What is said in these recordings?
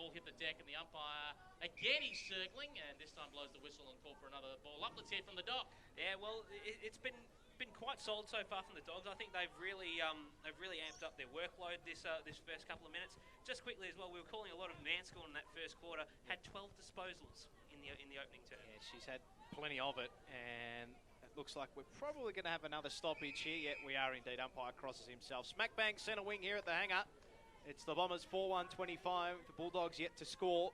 ball hit the deck, and the umpire, again, he's circling, and this time blows the whistle and call for another ball up. Let's hear from the Doc. Yeah, well, it's been quite solid so far from the Dogs. I think they've really amped up their workload this first couple of minutes. Just quickly as well, we were calling a lot of Nanscorn in that first quarter. Had 12 disposals in the opening term. Yeah, she's had plenty of it, and it looks like we're probably going to have another stoppage here. Yet we are indeed. Umpire crosses himself. Smack bang centre wing here at the hangar. It's the Bombers 4-1-25. The Bulldogs yet to score.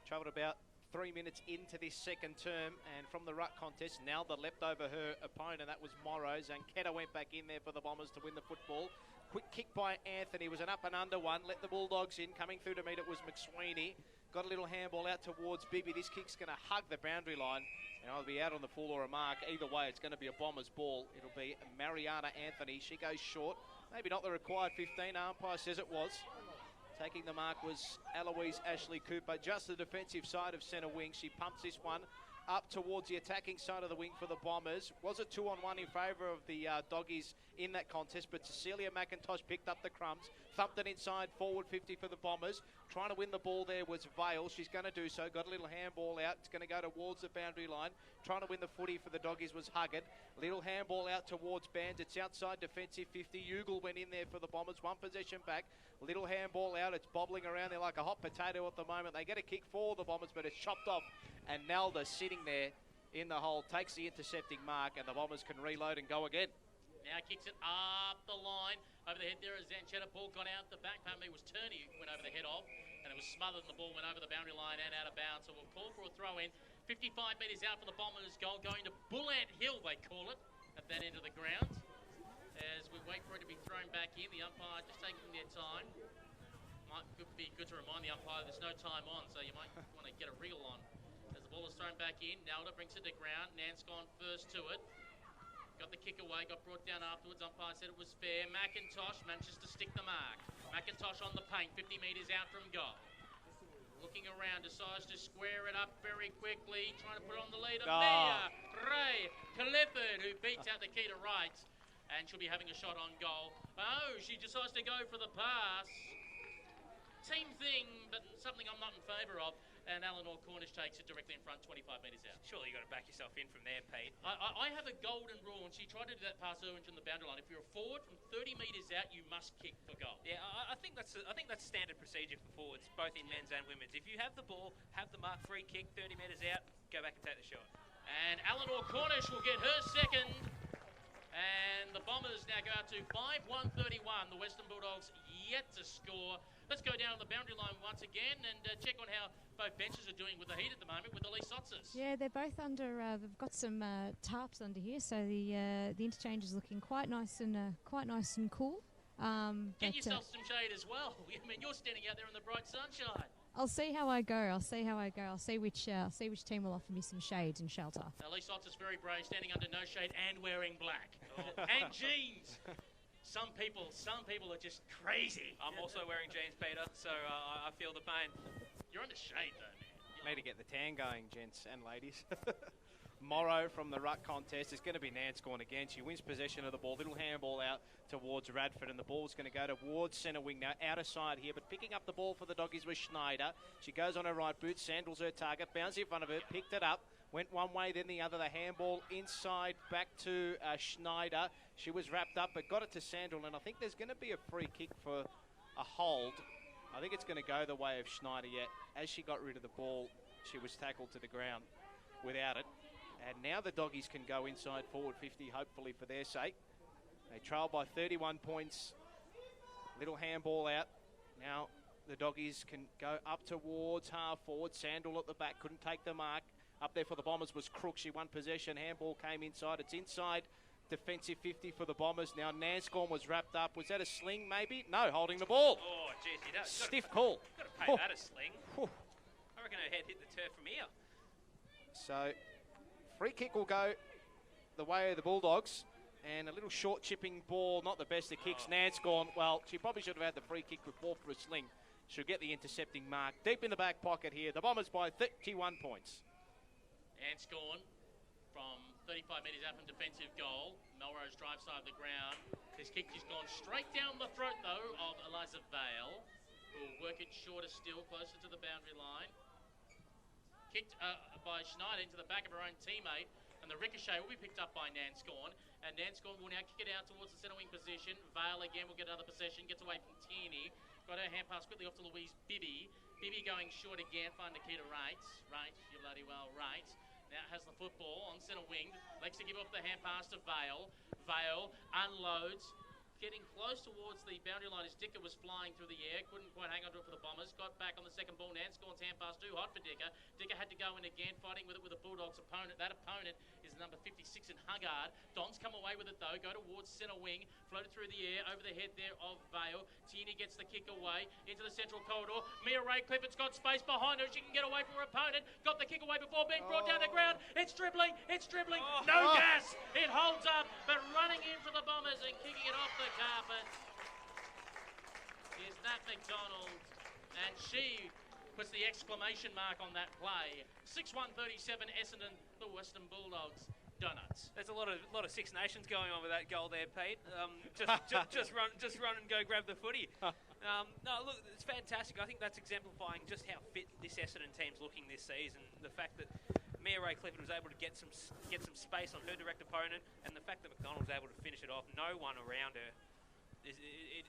Travelled about 3 minutes into this second term, and from the ruck contest, Nalda leapt over her opponent. That was Morrow. Zanketta went back in there for the Bombers to win the football. Quick kick by Anthony. Was an up and under one. Let the Bulldogs in. Coming through to meet it was McSweeney. Got a little handball out towards Bibby. This kick's going to hug the boundary line, and I'll be out on the full or a mark. Either way, it's going to be a Bombers ball. It'll be Mariana Anthony. She goes short. Maybe not the required 15. Umpire says it was. Taking the mark was Eloise Ashley Cooper. Just the defensive side of centre wing. She pumps this one up towards the attacking side of the wing for the Bombers. Was a 2-on-1 in favour of the Doggies in that contest, but Cecilia McIntosh picked up the crumbs, thumped it inside, forward 50 for the Bombers. Trying to win the ball there was Vale. She's going to do so. Got a little handball out. It's going to go towards the boundary line. Trying to win the footy for the Doggies was Huggard. Little handball out towards Bandits. Outside defensive 50. Ugle went in there for the Bombers. One possession back. Little handball out. It's bobbling around there like a hot potato at the moment. They get a kick for the Bombers, but it's chopped off. And Nalda sitting there in the hole takes the intercepting mark, and the Bombers can reload and go again. Now kicks it up the line. Over the head there is Zanchetta. Ball gone out the back. Apparently it was Turney who went over the head of, and it was smothered, and the ball went over the boundary line and out of bounds. So we'll call for a throw in. 55 metres out for the Bombers goal, going to Bullant Hill, they call it, at that end of the ground. As we wait for it to be thrown back in, the umpire just taking their time. Might be good to remind the umpire there's no time on, so you might want to get a reel on. As the ball is thrown back in, Nalda brings it to ground. Nance gone first to it. Got the kick away, got brought down afterwards. Umpire said it was fair. McIntosh manages to stick the mark. McIntosh on the paint, 50 metres out from goal. Looking around, decides to square it up very quickly, trying to put on the leader. Mia Ray Clifford, who beats out the key to right, and she'll be having a shot on goal. Oh, she decides to go for the pass. Team thing, but something I'm not in favour of. And Eleanor Cornish takes it directly in front, 25 metres out. Surely you've got to back yourself in from there, Pete. I have a golden rule, and she tried to do that pass earlier from the boundary line. If you're a forward from 30 metres out, you must kick for goal. Yeah, I think that's standard procedure for forwards, both in men's and women's. If you have the ball, have the mark, free kick, 30 metres out, go back and take the shot. And Eleanor Cornish will get her second. And the Bombers now go out to 5-1-31. The Western Bulldogs yet to score. Let's go down the boundary line once again and check on how both benches are doing with the heat at the moment with Elise Sotzes. Yeah, they're both under. They've got some tarps under here, so the interchange is looking quite nice and cool. Get yourself some shade as well. I mean, you're standing out there in the bright sunshine. I'll see how I go. I'll see which team will offer me some shade and shelter. Elise Sotzes is very brave, standing under no shade and wearing black and jeans. Some people are just crazy. I'm also wearing jeans, Peter, so I feel the pain. You're under shade, though, man. Need to get the tan going, gents and ladies. Morrow from the ruck contest. It's going to be Nanscorn again. She wins possession of the ball. Little handball out towards Radford, and the ball's going to go towards centre wing now. Outer side here, but picking up the ball for the Doggies was Schneider. She goes on her right boot, sandals her target, bounces in front of her, picked it up. Went one way, then the other. The handball inside back to Schneider. She was wrapped up, but got it to Sandal, and I think there's going to be a free kick for a hold. I think it's going to go the way of Schneider yet. As she got rid of the ball, she was tackled to the ground without it. And now the Doggies can go inside forward 50, hopefully for their sake. They trail by 31 points. Little handball out. Now the Doggies can go up towards half forward. Sandal at the back, couldn't take the mark. Up there for the Bombers was Crook. She won possession. Handball came inside. It's inside. Defensive 50 for the Bombers. Now Nanscorn was wrapped up. Was that a sling maybe? No, holding the ball. Oh, jeez. Stiff call. Got to pay that a sling. I reckon her head hit the turf from here. So, free kick will go the way of the Bulldogs. And a little short chipping ball. Not the best of kicks. Nanscorn, well, she probably should have had the free kick before for a sling. She'll get the intercepting mark. Deep in the back pocket here. The Bombers by 31 points. Nanscorn from 35 metres out from defensive goal. Melrose drive side of the ground. This kick has gone straight down the throat, though, of Eliza Vale. will work it shorter still, closer to the boundary line. Kicked by Schneider into the back of her own teammate, and the ricochet will be picked up by Nanscorn, and Nanscorn will now kick it out towards the centre wing position. Vale again will get another possession, gets away from Tierney. Got her hand pass quickly off to Louise Bibby. Bibby going short again, find Nikita Rates. Rates, you bloody well, Rates. Now has the football on centre wing. Likes to give off the hand pass to Vale. Vale unloads. Getting close towards the boundary line as Dicker was flying through the air. Couldn't quite hang on to it for the Bombers. Got back on the second ball. Nanscorn's hand pass too hot for Dicker. Dicker had to go in again, fighting with it with a Bulldogs opponent. That opponent is number 56 in Huggard. Don's come away with it though. Go towards centre wing. Floated through the air over the head there of Vale. Tierney gets the kick away into the central corridor. Mia Ray Clifford's got space behind her. She can get away from her opponent. Got the kick away before being brought down the ground. It's dribbling. It's dribbling. No gas. It holds up, but running in for the Bombers and kicking it off the carpet is Nat McDonald, and she puts the exclamation mark on that play. 6-1-37 Essendon, the Western Bulldogs. Donuts. There's a lot of Six Nations going on with that goal there, Pete. Just run and go grab the footy. No, look, it's fantastic. I think that's exemplifying just how fit this Essendon team's looking this season. The fact that Mia Ray Clifford was able to get some space on her direct opponent, and the fact that McDonald was able to finish it off, no one around her. It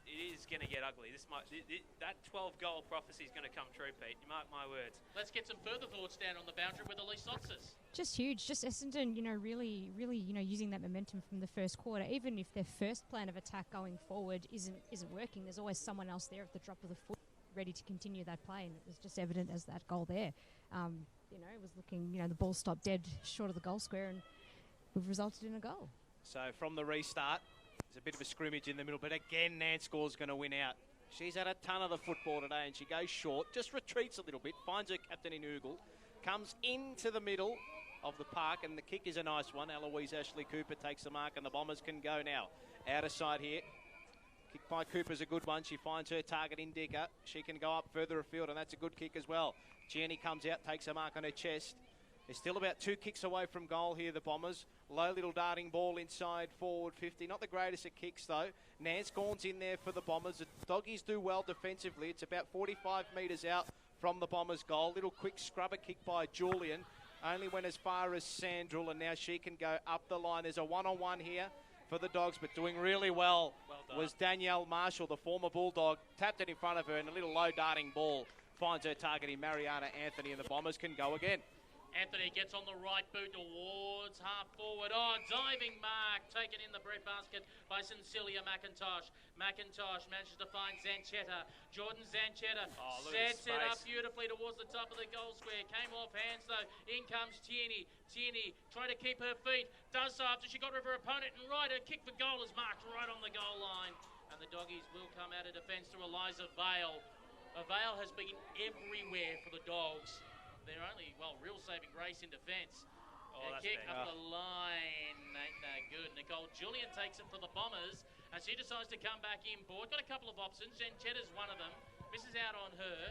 is going to get ugly. That 12-goal prophecy is going to come true, Pete. You mark my words. Let's get some further thoughts down on the boundary with Elise Sotzes. Just huge. Just Essendon, really, using that momentum from the first quarter. Even if their first plan of attack going forward isn't working, there's always someone else there at the drop of the foot, ready to continue that play, and it was just evident as that goal there. It was looking, the ball stopped dead short of the goal square, and we've resulted in a goal. So from the restart, there's a bit of a scrimmage in the middle, but again, Nanscorn's going to win out. She's had a ton of the football today, and she goes short, just retreats a little bit, finds her captain in Oogle, comes into the middle of the park, and the kick is a nice one. Eloise Ashley Cooper takes the mark, and the Bombers can go now. Out of sight here. Kick by Cooper's a good one. She finds her target in Dicker. She can go up further afield, and that's a good kick as well. Jenny comes out, takes a mark on her chest. They're still about 2 kicks away from goal here, the Bombers. Low little darting ball inside forward 50. Not the greatest at kicks, though. Nanscorn's in there for the Bombers. The Doggies do well defensively. It's about 45 metres out from the Bombers' goal. Little quick scrubber kick by Julian. Only went as far as Sandrell, and now she can go up the line. There's a one-on-one here for the Dogs, but doing really well was Danielle Marshall, the former Bulldog. Tapped it in front of her, and a little low darting ball finds her target in Mariana Anthony, and the Bombers can go again. Anthony gets on the right boot towards half forward. Diving mark taken in the breadbasket by Cecilia McIntosh. McIntosh manages to find Zanchetta. Jordan Zanchetta sets it up beautifully towards the top of the goal square. Came off hands though. In comes Tierney. Tierney trying to keep her feet. Does so after she got rid of her opponent, and right, her kick for goal is marked right on the goal line. And the Doggies will come out of defence to Eliza Vale. Vale has been everywhere for the Dogs. They're only, real saving grace in defence. Kick up the line, ain't no good. Nicole Julian takes it for the Bombers, and she decides to come back in board. Got a couple of options. Janchetta's one of them. Misses out on her.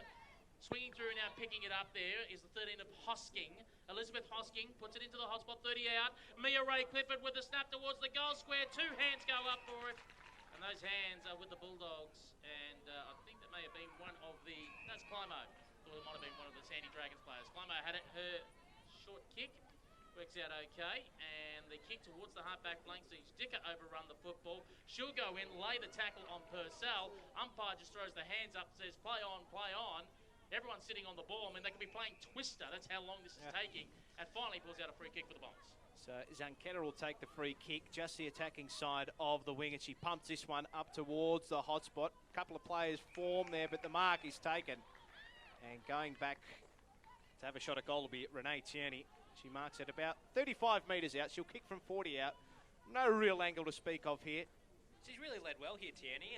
Swinging through now, picking it up there is the 13 of Hosking. Elizabeth Hosking puts it into the hotspot, 30 out. Mia Ray Clifford with the snap towards the goal square. 2 hands go up for it, and those hands are with the Bulldogs. And I think that may have been one of the... That's Climo. It might have been one of the Sandy Dragons players. Climo had it, her short kick, works out okay, and the kick towards the halfback flank sees Dicker overrun the football. She'll go in, lay the tackle on Purcell. Umpire just throws the hands up, says play on, play on. Everyone's sitting on the ball. I mean, they could be playing Twister. That's how long this is taking. And finally pulls out a free kick for the Bombers. So Zanchetta will take the free kick, just the attacking side of the wing, and she pumps this one up towards the hotspot. A couple of players form there, but the mark is taken. And going back to have a shot at goal will be Renee Tierney. She marks it about 35 metres out. She'll kick from 40 out. No real angle to speak of here. She's really led well here, Tierney.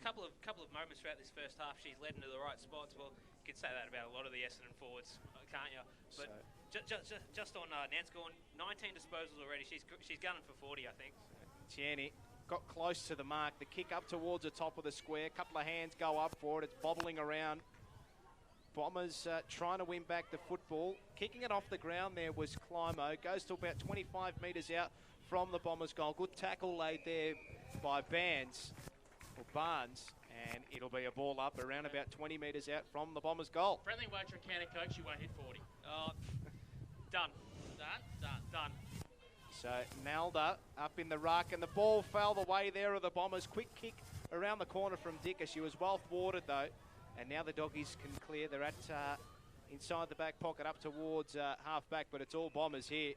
Couple of moments throughout this first half, she's led into the right spots. Well, you could say that about a lot of the Essendon forwards, can't you? But just on Nanscorn, 19 disposals already. She's gunning for 40, I think. Tierney got close to the mark. The kick up towards the top of the square. A couple of hands go up for it. It's bobbling around. Bombers trying to win back the football. Kicking it off the ground there was Climo. Goes to about 25 metres out from the Bombers' goal. Good tackle laid there by Barnes. And it'll be a ball up around about 20 metres out from the Bombers' goal. Friendly Waitrose counter coach, you won't hit 40. Done. Done. So Nalda up in the ruck, and the ball fell the way there of the Bombers. Quick kick around the corner from Dicker. She was well thwarted though, and now the doggies can clear. They're at inside the back pocket up towards half back, but it's all Bombers here.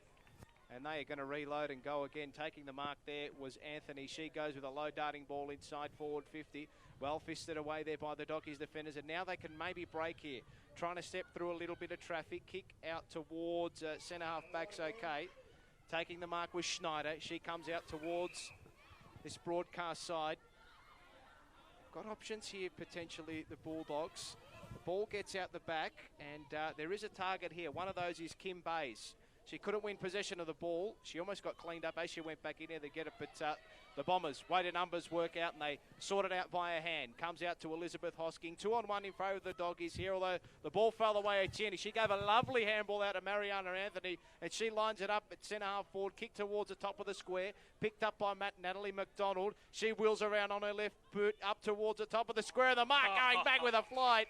And they are going to reload and go again. Taking the mark there was Anthony. She goes with a low darting ball inside forward 50. Well fisted away there by the Doggies defenders. And now they can maybe break here. Trying to step through a little bit of traffic. Kick out towards centre half back's okay. Taking the mark was Schneider. She comes out towards this broadcast side. Got options here potentially, the Bulldogs. The ball gets out the back, and there is a target here. One of those is Kim Bays. She couldn't win possession of the ball. She almost got cleaned up as she went back in there to get it, but the Bombers' weighted numbers work out, and they sort it out by a hand. Comes out to Elizabeth Hosking. 2-on-1 in favour of the Doggies here, although the ball fell away at Tierney. She gave a lovely handball out to Mariana Anthony, and she lines it up at centre half forward. Kick towards the top of the square. Picked up by Natalie McDonald. She wheels around on her left boot up towards the top of the square. The mark going back with a flight.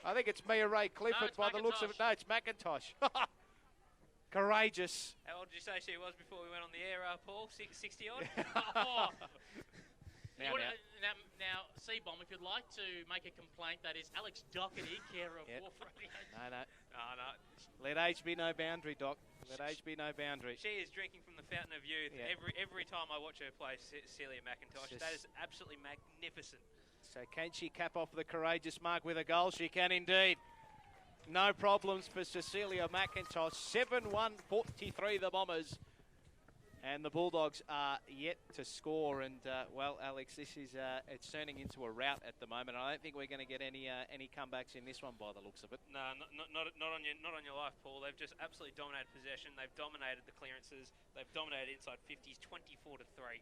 I think it's Mia Ray Clifford by the looks of it. No, it's McIntosh. Courageous. How old did you say she was before we went on the air, Paul? 60 odd? Now, C-Bomb, if you'd like to make a complaint, that is Alex Doherty, carer of Wharf Radio. No. Let age be no boundary, Doc. Let age be no boundary. She is drinking from the fountain of youth every time I watch her play Celia McIntosh. That is absolutely magnificent. So can she cap off the courageous mark with a goal? She can indeed. No problems for Cecilia McIntosh. 7-1-43 the Bombers. And the Bulldogs are yet to score. And, well, Alex, this is it's turning into a rout at the moment. I don't think we're going to get any comebacks in this one by the looks of it. No, not on your life, Paul. They've just absolutely dominated possession. They've dominated the clearances. They've dominated inside 50s, 24-3.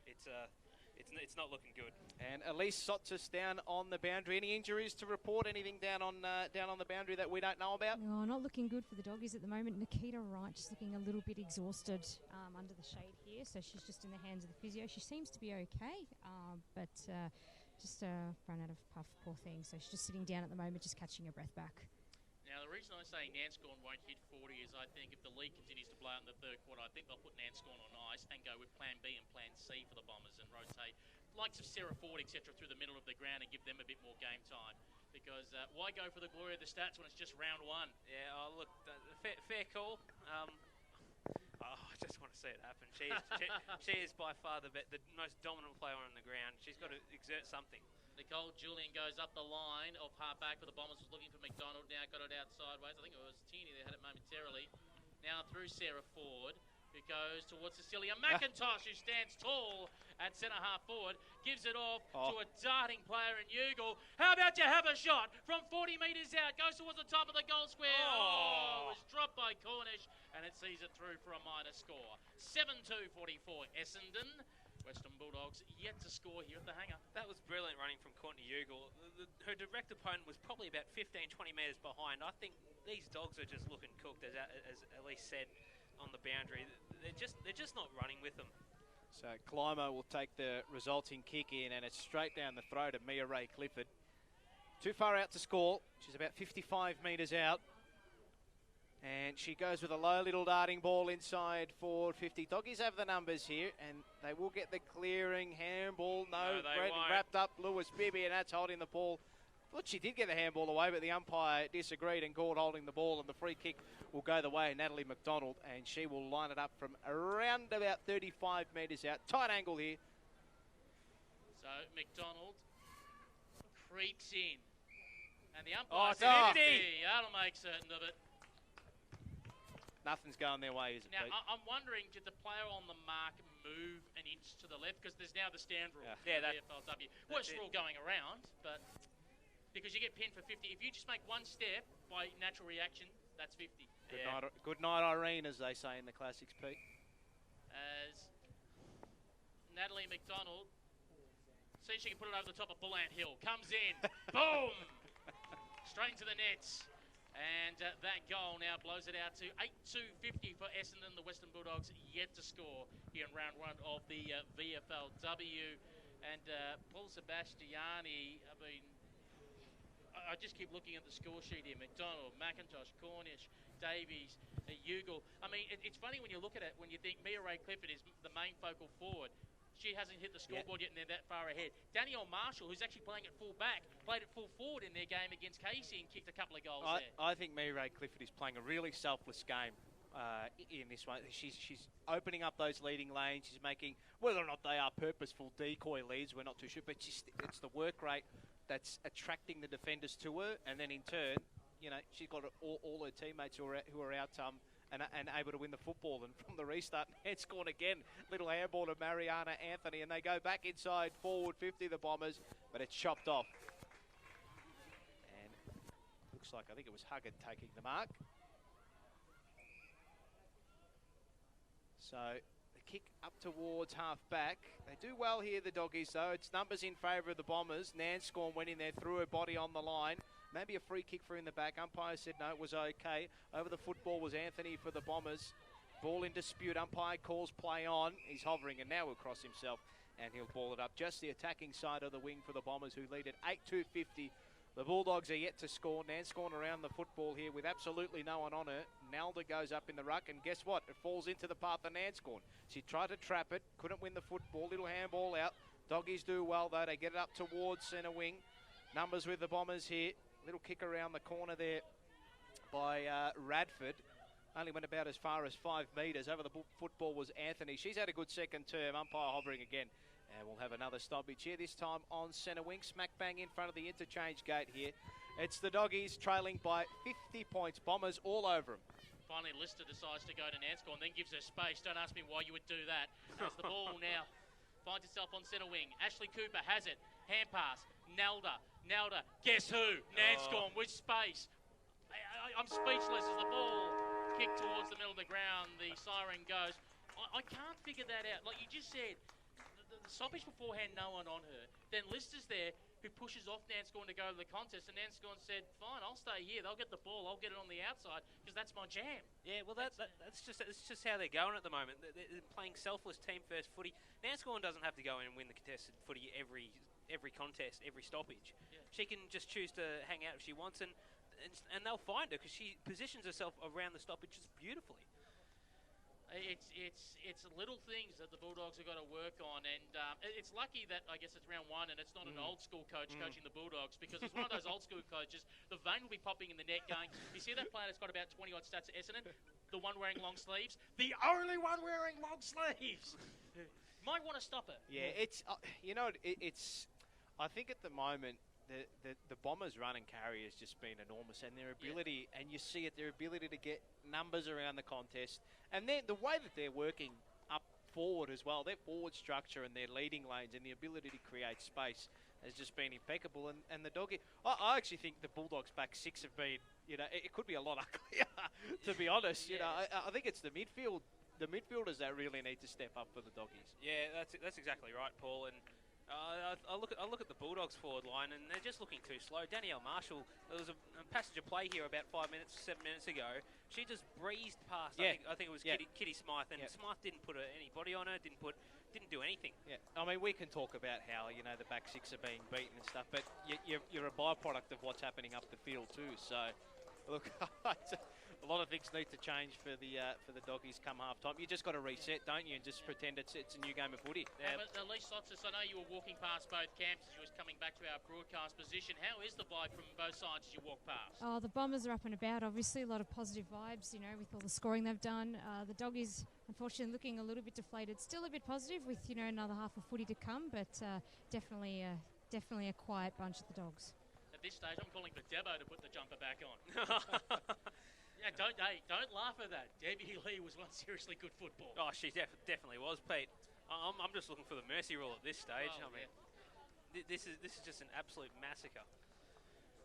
It's not looking good. And Elise Sotzis down on the boundary. Any injuries to report? Anything down on the boundary that we don't know about? No, not looking good for the Doggies at the moment. Nikita Wright just looking a little bit exhausted under the shade here. So she's just in the hands of the physio. She seems to be okay, but just run out of puff, poor thing. So she's just sitting down at the moment, just catching her breath back. Now, the reason I say Nanscorn won't hit 40 is I think if the league continues to blow out in the third quarter, I think they'll put Nanscorn on ice and go with plan B and plan C for the Bombers and rotate likes of Sarah Ford, etc., through the middle of the ground and give them a bit more game time. Because why go for the glory of the stats when it's just round one? Yeah, look, fair call. I just want to see it happen. She is by far the most dominant player on the ground. She's got to exert something. Nicole Julian goes up the line of half back for the Bombers, was looking for McDonald, now got it out sideways. I think it was Tierney that had it momentarily. Now through Sarah Ford, who goes towards Cecilia McIntosh, who stands tall at centre half forward, gives it off to a darting player in Ugle. How about you have a shot from 40 metres out, goes towards the top of the goal square. It was dropped by Cornish, and it sees it through for a minor score. 7-2-44 Essendon. Western Bulldogs yet to score here at the hangar. That was brilliant running from Courtney Ugle. Her direct opponent was probably about 15-20 metres behind. I think these dogs are just looking cooked, as Elise said, on the boundary. They're just not running with them. So Climo will take the resulting kick in, and it's straight down the throat of Mia Ray Clifford. Too far out to score. She's about 55 metres out. And she goes with a low little darting ball inside forward 50. Doggies have the numbers here, and they will get the clearing handball. No, wrapped up Lewis Bibby, and that's holding the ball. Thought she did get the handball away, but the umpire disagreed, and Gord holding the ball, and the free kick will go the way of Natalie McDonald, and she will line it up from around about 35 metres out. Tight angle here. So McDonald creeps in, and the umpire says 50. That'll make certain of it. Nothing's going their way, is it, now, Pete? I'm wondering, did the player on the mark move an inch to the left? Because there's now the stand rule for the VFLW. Worst rule going around, but because you get pinned for 50. If you just make one step by natural reaction, that's 50. Good night, Irene, as they say in the classics, Pete. As Natalie McDonald sees she can put it over the top of Bullant Hill. Comes in. Boom! Straight into the nets. And that goal now blows it out to 8-2-50 for Essendon. The Western Bulldogs yet to score here in round one of the VFLW. And Paul Sebastiani, I mean, I just keep looking at the score sheet here. McDonald, McIntosh, Cornish, Davies, Ugal. I mean, it's funny when you look at it, when you think Mia Ray Clifford is the main focal forward. She hasn't hit the scoreboard yet and they're that far ahead. Danielle Marshall, who's actually playing at full back, played at full forward in their game against Casey and kicked a couple of goals there. I think Mia Ray Clifford is playing a really selfless game. In this one, she's opening up those leading lanes. She's making, whether or not they are purposeful decoy leads, we're not too sure, but it's the work rate that's attracting the defenders to her, and then in turn, you know, she's got all her teammates who are out and able to win the football. And from the restart, and scored again, little handball to Mariana Anthony, and they go back inside forward 50, the Bombers, but it's chopped off. And looks like, I think it was Huggard taking the mark. So the kick up towards half back. They do well here, the Doggies, though. It's numbers in favour of the Bombers. Nanscorn went in there, threw her body on the line. Maybe a free kick for in the back. Umpire said no, it was okay. Over the football was Anthony for the Bombers. Ball in dispute. Umpire calls play on. He's hovering and now he'll cross himself and he'll ball it up. Just the attacking side of the wing for the Bombers, who lead at 8-2-50. The Bulldogs are yet to score. Nanscorn around the football here with absolutely no one on her. Nalda goes up in the ruck, and guess what? It falls into the path of Nanscorn. She tried to trap it, couldn't win the football. Little handball out. Doggies do well, though. They get it up towards centre wing. Numbers with the Bombers here. Little kick around the corner there by Radford. Only went about as far as 5 metres. Over the football was Anthony. She's had a good second term. Umpire hovering again. And we'll have another stoppage here, this time on centre wing. Smack bang in front of the interchange gate here. It's the Doggies trailing by 50 points. Bombers all over them. Finally, Lister decides to go to Nanscorn, then gives her space. Don't ask me why you would do that. As the ball now finds itself on centre wing. Ashley Cooper has it. Hand pass. Nelda. Guess who? Nanscorn with space. I'm speechless as the ball kicked towards the middle of the ground. The siren goes. I can't figure that out. Like you just said, the stoppage beforehand, no one on her. Then Lister's there, who pushes off Nanscorn to go to the contest, and Nanscorn said, fine, I'll stay here. They'll get the ball. I'll get it on the outside, because that's my jam. Yeah, well, that's just how they're going at the moment. They're playing selfless team-first footy. Nanscorn doesn't have to go in and win the contested footy every contest, every stoppage. Yeah. She can just choose to hang out if she wants, and they'll find her, because she positions herself around the stoppages beautifully. It's little things that the Bulldogs have got to work on, and it's lucky that I guess it's round one and it's not an old school coach coaching the Bulldogs, because it's one of those old school coaches. The vein will be popping in the net going, you see that player that's got about 20 odd stats at Essendon, the one wearing long sleeves, the only one wearing long sleeves. Might want to stop it. Yeah, it's it's I think at the moment the Bombers' run and carry has just been enormous, and their ability, and you see it, their ability to get numbers around the contest, and then the way that they're working up forward as well, their forward structure and their leading lanes and the ability to create space has just been impeccable. And the Doggy, I actually think the Bulldogs' back six have been, it could be a lot uglier, to be honest. I think it's the midfield. The midfielders that really need to step up for the Doggies. Yeah, that's exactly right, Paul. And I look at the Bulldogs forward line, and they're just looking too slow. Danielle Marshall, there was a passage of play here about 7 minutes ago. She just breezed past. Yeah. I think it was Kitty Smythe, and Smythe didn't put any body on her. Didn't do anything. Yeah, I mean, we can talk about how the back six are being beaten and stuff, but you're a byproduct of what's happening up the field too. So, look. A lot of things need to change for the Doggies come half time. You just got to reset, don't you, and just pretend it's a new game of footy. Yeah. But Elise Lotsis, I know you were walking past both camps as you was coming back to our broadcast position. How is the vibe from both sides as you walk past? Oh, the Bombers are up and about. Obviously, a lot of positive vibes, with all the scoring they've done. The Doggies, unfortunately, looking a little bit deflated. Still a bit positive with another half of footy to come, but definitely a quiet bunch of the Dogs. At this stage, I'm calling for Debo to put the jumper back on. Yeah, don't laugh at that. Debbie Lee was one seriously good football. Oh, she definitely was, Pete. I'm just looking for the mercy rule at this stage. Oh, this is just an absolute massacre.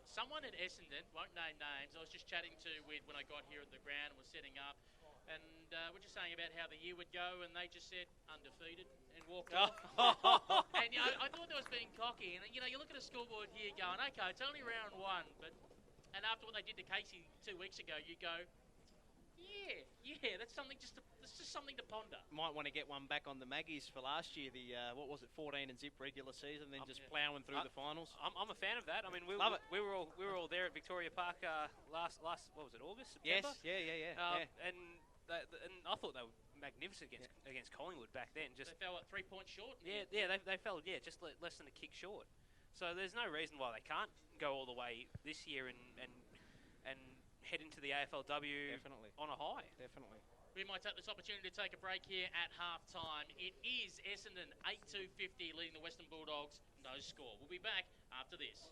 Someone at Essendon, won't name names, I was just chatting to when I got here at the ground and was setting up, and we're just saying about how the year would go, and they just said undefeated and walked off. And I thought they was being cocky, and you look at a scoreboard here going, okay, it's only round one, but. And after what they did to Casey 2 weeks ago, you go, Yeah, that's just something to ponder. Might want to get one back on the Maggies for last year, the, 14 and zip regular season, then just ploughing through the finals. I'm a fan of that. I mean, we were all there at Victoria Park last what was it, August, September? Yes, And I thought they were magnificent against Collingwood back then. Just they fell at 3 points short. Yeah, they fell just less than a kick short. So there's no reason why they can't go all the way this year and head into the AFLW on a high. Definitely. We might take this opportunity to take a break here at half-time. It is Essendon 8-2-50 leading the Western Bulldogs. No score. We'll be back after this.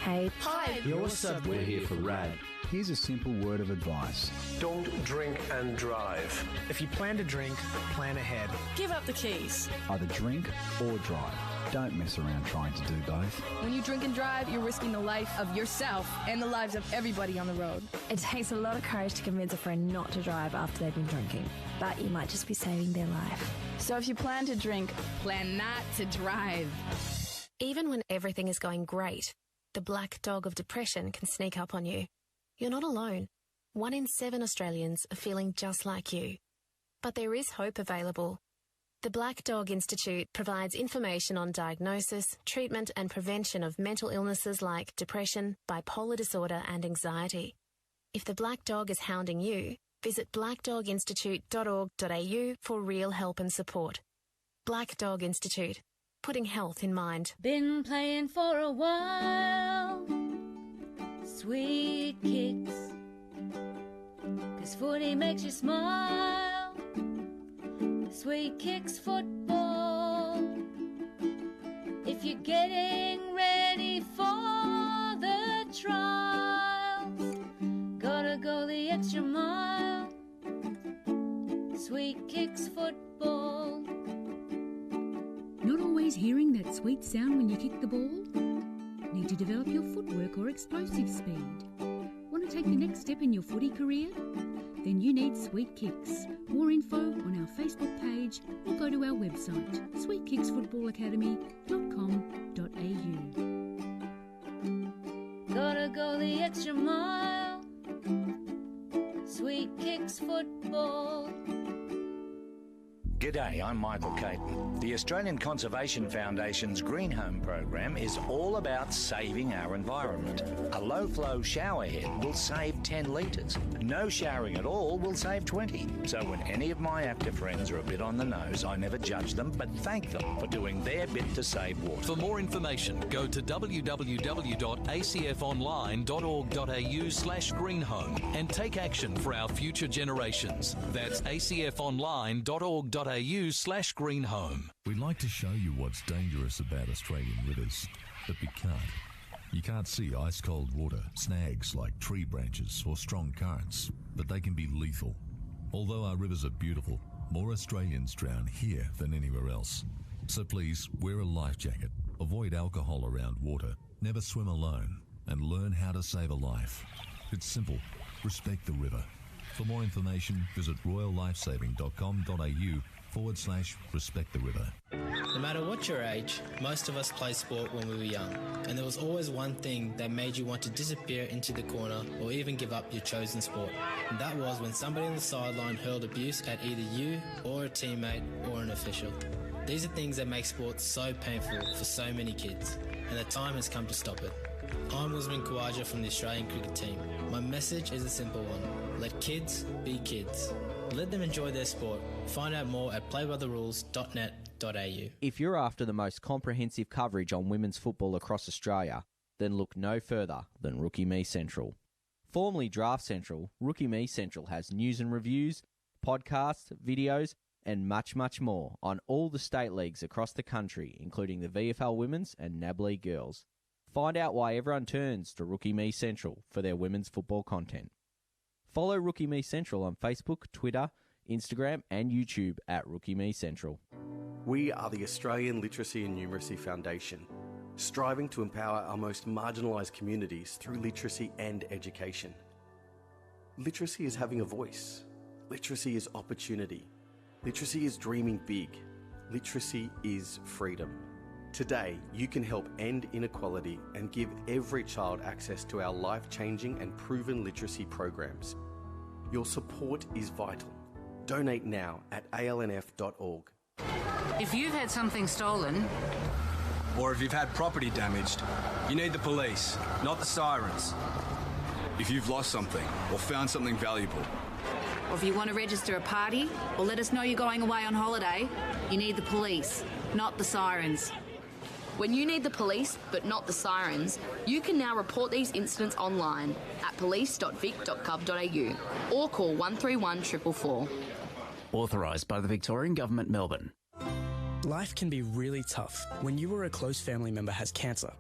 Hey. Hi. Yo, what's up? We're here for Rad. Here's a simple word of advice. Don't drink and drive. If you plan to drink, plan ahead. Give up the keys. Either drink or drive. Don't mess around trying to do both. When you drink and drive, you're risking the life of yourself and the lives of everybody on the road. It takes a lot of courage to convince a friend not to drive after they've been drinking, but you might just be saving their life. So if you plan to drink, plan not to drive. Even when everything is going great, the black dog of depression can sneak up on you. You're not alone. 1 in 7 Australians are feeling just like you. But there is hope available. The Black Dog Institute provides information on diagnosis, treatment and prevention of mental illnesses like depression, bipolar disorder and anxiety. If the black dog is hounding you, visit blackdoginstitute.org.au for real help and support. Black Dog Institute, putting health in mind. Been playing for a while, sweet kicks, 'cause footy makes you smile. Sweet Kicks football. If you're getting ready for the trials, gotta go the extra mile. Sweet Kicks football. Not always hearing that sweet sound when you kick the ball? Need to develop your footwork or explosive speed? Want to take the next step in your footy career? Then you need Sweet Kicks. More info on our Facebook page or go to our website, sweetkicksfootballacademy.com.au. Gotta go the extra mile. Sweet Kicks football. G'day, I'm Michael Caton. The Australian Conservation Foundation's Green Home program is all about saving our environment. A low-flow shower head will save 10 litres. No showering at all will save 20. So when any of my active friends are a bit on the nose, I never judge them, but thank them for doing their bit to save water. For more information, go to www.acfonline.org.au/greenhome and take action for our future generations. That's acfonline.org.au/greenhome. We'd like to show you what's dangerous about Australian rivers, but we can't. You can't see ice-cold water, snags like tree branches or strong currents, but they can be lethal. Although our rivers are beautiful, more Australians drown here than anywhere else. So please, wear a life jacket, avoid alcohol around water, never swim alone, and learn how to save a life. It's simple. Respect the river. For more information, visit royallifesaving.com.au/respect the river. No matter what your age, most of us played sport when we were young, and there was always one thing that made you want to disappear into the corner or even give up your chosen sport. And that was when somebody on the sideline hurled abuse at either you or a teammate or an official. These are things that make sport so painful for so many kids, and the time has come to stop it. I'm Usman Khawaja from the Australian cricket team. My message is a simple one. Let kids be kids. Let them enjoy their sport. Find out more at playbytherules.net.au. If you're after the most comprehensive coverage on women's football across Australia, then look no further than Rookie Me Central. Formerly Draft Central, Rookie Me Central has news and reviews, podcasts, videos, and much, much more on all the state leagues across the country, including the VFL Women's and NAB League Girls. Find out why everyone turns to Rookie Me Central for their women's football content. Follow Rookie Me Central on Facebook, Twitter, Instagram and YouTube at Rookie Me Central. We are the Australian Literacy and Numeracy Foundation, striving to empower our most marginalised communities through literacy and education. Literacy is having a voice. Literacy is opportunity. Literacy is dreaming big. Literacy is freedom. Today, you can help end inequality and give every child access to our life-changing and proven literacy programs. Your support is vital. Donate now at alnf.org. If you've had something stolen, or if you've had property damaged, you need the police, not the sirens. If you've lost something or found something valuable, or if you want to register a party or let us know you're going away on holiday, you need the police, not the sirens. When you need the police, but not the sirens, you can now report these incidents online at police.vic.gov.au or call 131 444. Authorised by the Victorian Government, Melbourne. Life can be really tough when you or a close family member has cancer.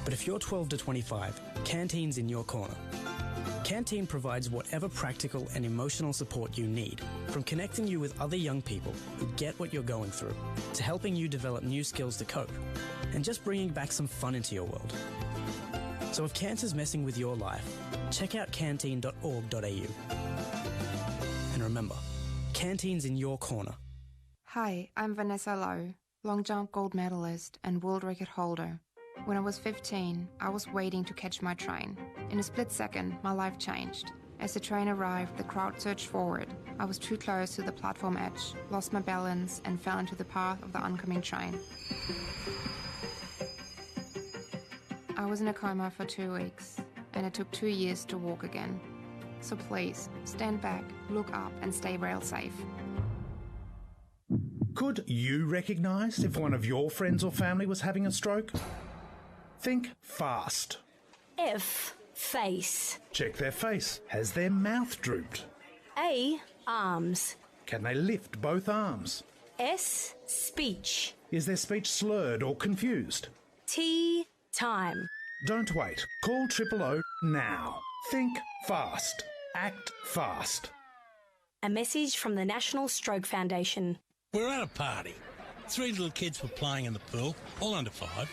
But if you're 12 to 25, Canteen's in your corner. Canteen provides whatever practical and emotional support you need, from connecting you with other young people who get what you're going through, to helping you develop new skills to cope, and just bringing back some fun into your world. So if cancer's messing with your life, check out canteen.org.au. And remember, Canteen's in your corner. Hi, I'm Vanessa Lowe, long jump gold medalist and world record holder. When I was 15, I was waiting to catch my train. In a split second, my life changed. As the train arrived, the crowd surged forward. I was too close to the platform edge, lost my balance, and fell into the path of the oncoming train. I was in a coma for 2 weeks, and it took 2 years to walk again. So please, stand back, look up, and stay rail safe. Could you recognise if one of your friends or family was having a stroke? Think fast. F. Face. Check their face. Has their mouth drooped? A. Arms. Can they lift both arms? S. Speech. Is their speech slurred or confused? T. Time. Don't wait. Call 000 now. Think fast. Act fast. A message from the National Stroke Foundation. We're at a party. 3 little kids were playing in the pool, all under 5.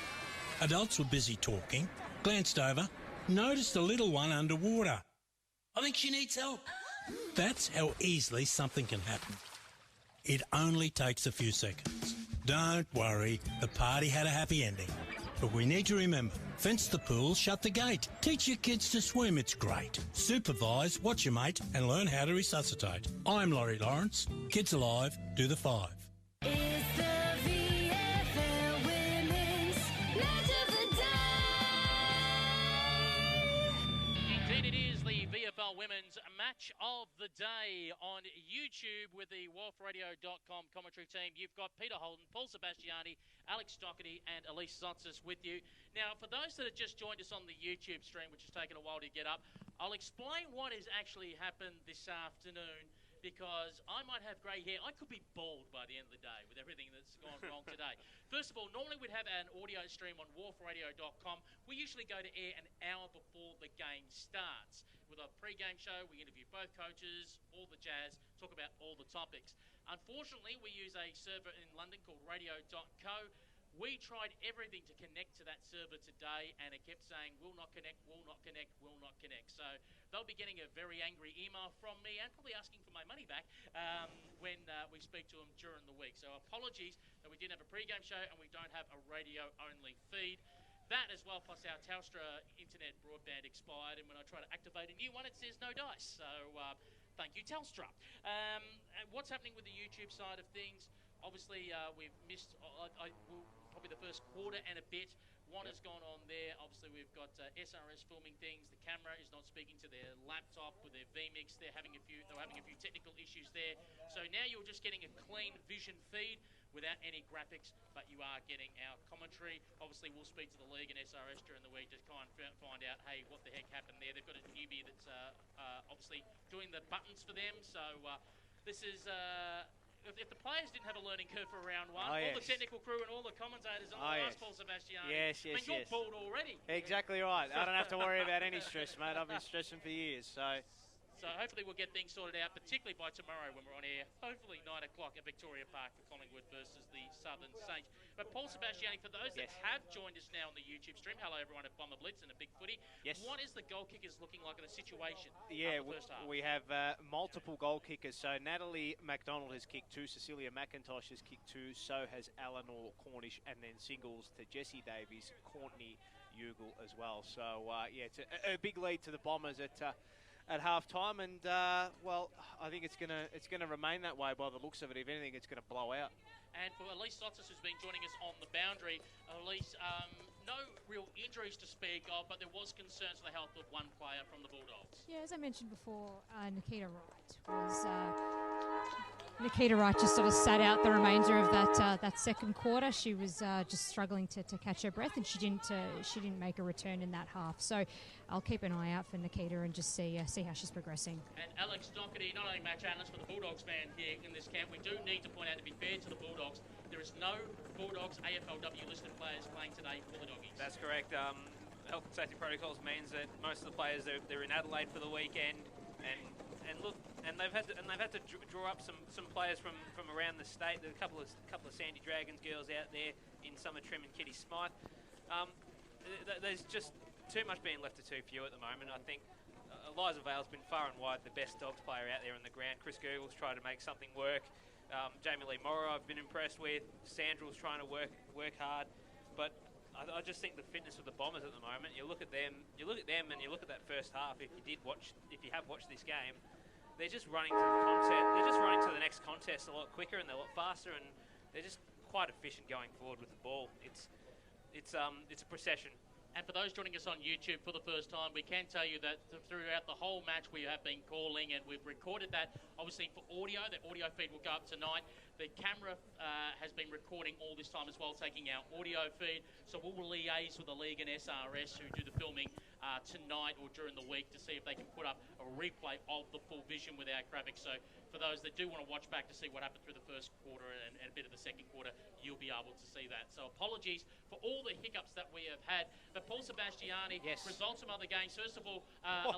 Adults were busy talking, glanced over, noticed the little one underwater. I think she needs help. That's how easily something can happen. It only takes a few seconds. Don't worry, the party had a happy ending. But we need to remember, fence the pool, shut the gate. Teach your kids to swim, it's great. Supervise, watch your mate, and learn how to resuscitate. I'm Laurie Lawrence. Kids Alive, do the 5. It's the VFL Women's Match of the Day. Indeed it is the VFL Women's Match of the Day on YouTube with the WolfRadio.com commentary team. You've got Peter Holden, Paul Sebastiani, Alex Doherty and Elise Zotzis with you. Now, for those that have just joined us on the YouTube stream, which has taken a while to get up, I'll explain what has actually happened this afternoon, because I might have grey hair. I could be bald by the end of the day with everything that's gone wrong today. First of all, normally we'd have an audio stream on WolfRadio.com. We usually go to air an hour before the game starts. With a pre-game show, we interview both coaches, all the jazz, talk about all the topics. Unfortunately, we use a server in London called radio.co. We tried everything to connect to that server today, and it kept saying, will not connect, will not connect, will not connect. So they'll be getting a very angry email from me and probably asking for my money back when we speak to them during the week. So apologies that we didn't have a pre-game show and we don't have a radio-only feed. That as well, plus our Telstra internet broadband expired, and when I try to activate a new one, it says no dice. So thank you, Telstra. And what's happening with the YouTube side of things? Obviously, we've missed probably the first quarter and a bit. One has gone on there. Obviously, we've got SRS filming things. The camera is not speaking to their laptop with their vMix. They were having a few technical issues there. So now you're just getting a clean vision feed without any graphics, but you are getting our commentary. Obviously, we'll speak to the league and SRS during the week to kind of find out, hey, what the heck happened there. They've got a newbie that's obviously doing the buttons for them. So this is... If the players didn't have a learning curve for round one, all the technical crew and all the commentators on the last Paul Sebastiani. Yes. I mean, you're bald already. Exactly right. I don't have to worry about any stress, mate. I've been stressing for years. So hopefully we'll get things sorted out, particularly by tomorrow when we're on air. Hopefully 9 o'clock at Victoria Park for Collingwood versus the Southern Saints. But Paul Sebastiani, for those that have joined us now on the YouTube stream, hello everyone at Bomber Blitz and a Big Footy. Yes. What is the goal kickers looking like in the situation? Yeah, the first half? we have multiple goal kickers. So Natalie MacDonald has kicked 2, Cecilia McIntosh has kicked 2, so has Eleanor Cornish, and then singles to Jessie Davies, Courtney Ugle as well. So, it's a big lead to the Bombers at at half-time, and well, I think it's gonna remain that way by the looks of it. If anything, it's gonna blow out. And for Elise Sotzis, who's been joining us on the boundary, Elise, no real injuries to speak of, but there was concerns for the health of one player from the Bulldogs. Yeah, as I mentioned before, Nikita Wright just sort of sat out the remainder of that second quarter. She was just struggling to catch her breath, and she didn't make a return in that half. So I'll keep an eye out for Nikita and just see how she's progressing. And Alex Doherty, not only match analyst for the Bulldogs fan here in this camp, we do need to point out, to be fair to the Bulldogs, there is no Bulldogs AFLW listed players playing today for the Doggies. That's correct. Health and safety protocols means that most of the players they're in Adelaide for the weekend, and they've had to draw up some players from around the state. There's a couple of Sandy Dragons girls out there in Summer Trim and Kitty Smythe. There's just too much being left to too few at the moment. I think Eliza Vale's been far and wide the best Dogs player out there on the ground. Chris Google's tried to make something work. Jamie Lee Morrow I've been impressed with. Sandra's trying to work hard, but I just think the fitness of the Bombers at the moment. You look at them, and you look at that first half. If you have watched this game, they're just running to the contest. They're just running to the next contest a lot quicker and they're a lot faster, and they're just quite efficient going forward with the ball. It's a procession. And for those joining us on YouTube for the first time, we can tell you that throughout the whole match we have been calling, and we've recorded that, obviously, for audio. The audio feed will go up tonight. The camera has been recording all this time as well, taking our audio feed. So we'll liaise with the league and SRS who do the filming tonight or during the week to see if they can put up a replay of the full vision with our graphics. So for those that do want to watch back to see what happened through the first quarter and a bit of the second quarter, you'll be able to see that. So apologies for all the hiccups that we have had. But Paul Sebastiani, results from other games. First of all,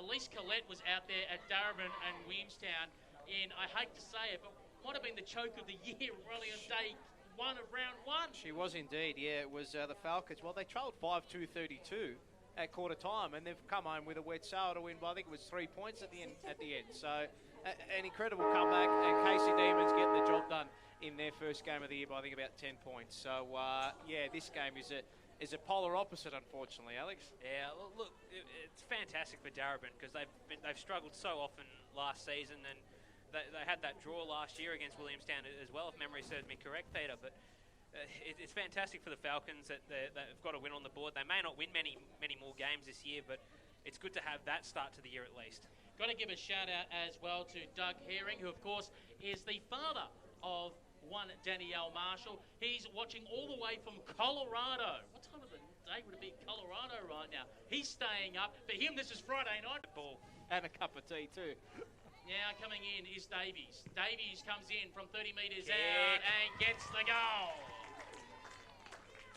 Elise Collette was out there at Darebin and Williamstown in, I hate to say it, but might have been the choke of the year running on day one of round one. She was indeed, yeah. It was the Falcons. Well, they trailed 5-2-32 at quarter time, and they've come home with a wet sail to win by, I think it was 3 points at the end. So an incredible comeback, and Casey Demons getting the job done in their first game of the year by, I think, about 10 points. So yeah, this game is a polar opposite, unfortunately, Alex. Yeah, look, it's fantastic for Darebin because they've struggled so often last season, and they had that draw last year against Williamstown as well, if memory serves me correct, Peter. But it's fantastic for the Falcons that they've got a win on the board. They may not win many more games this year, but it's good to have that start to the year at least. Got to give a shout out as well to Doug Herring, who of course is the father of one Danielle Marshall. He's watching all the way from Colorado. What time of the day would it be in Colorado right now? He's staying up. For him, this is Friday night ball. And a cup of tea too. Now coming in is Davies. Davies comes in from 30 metres out and gets the goal.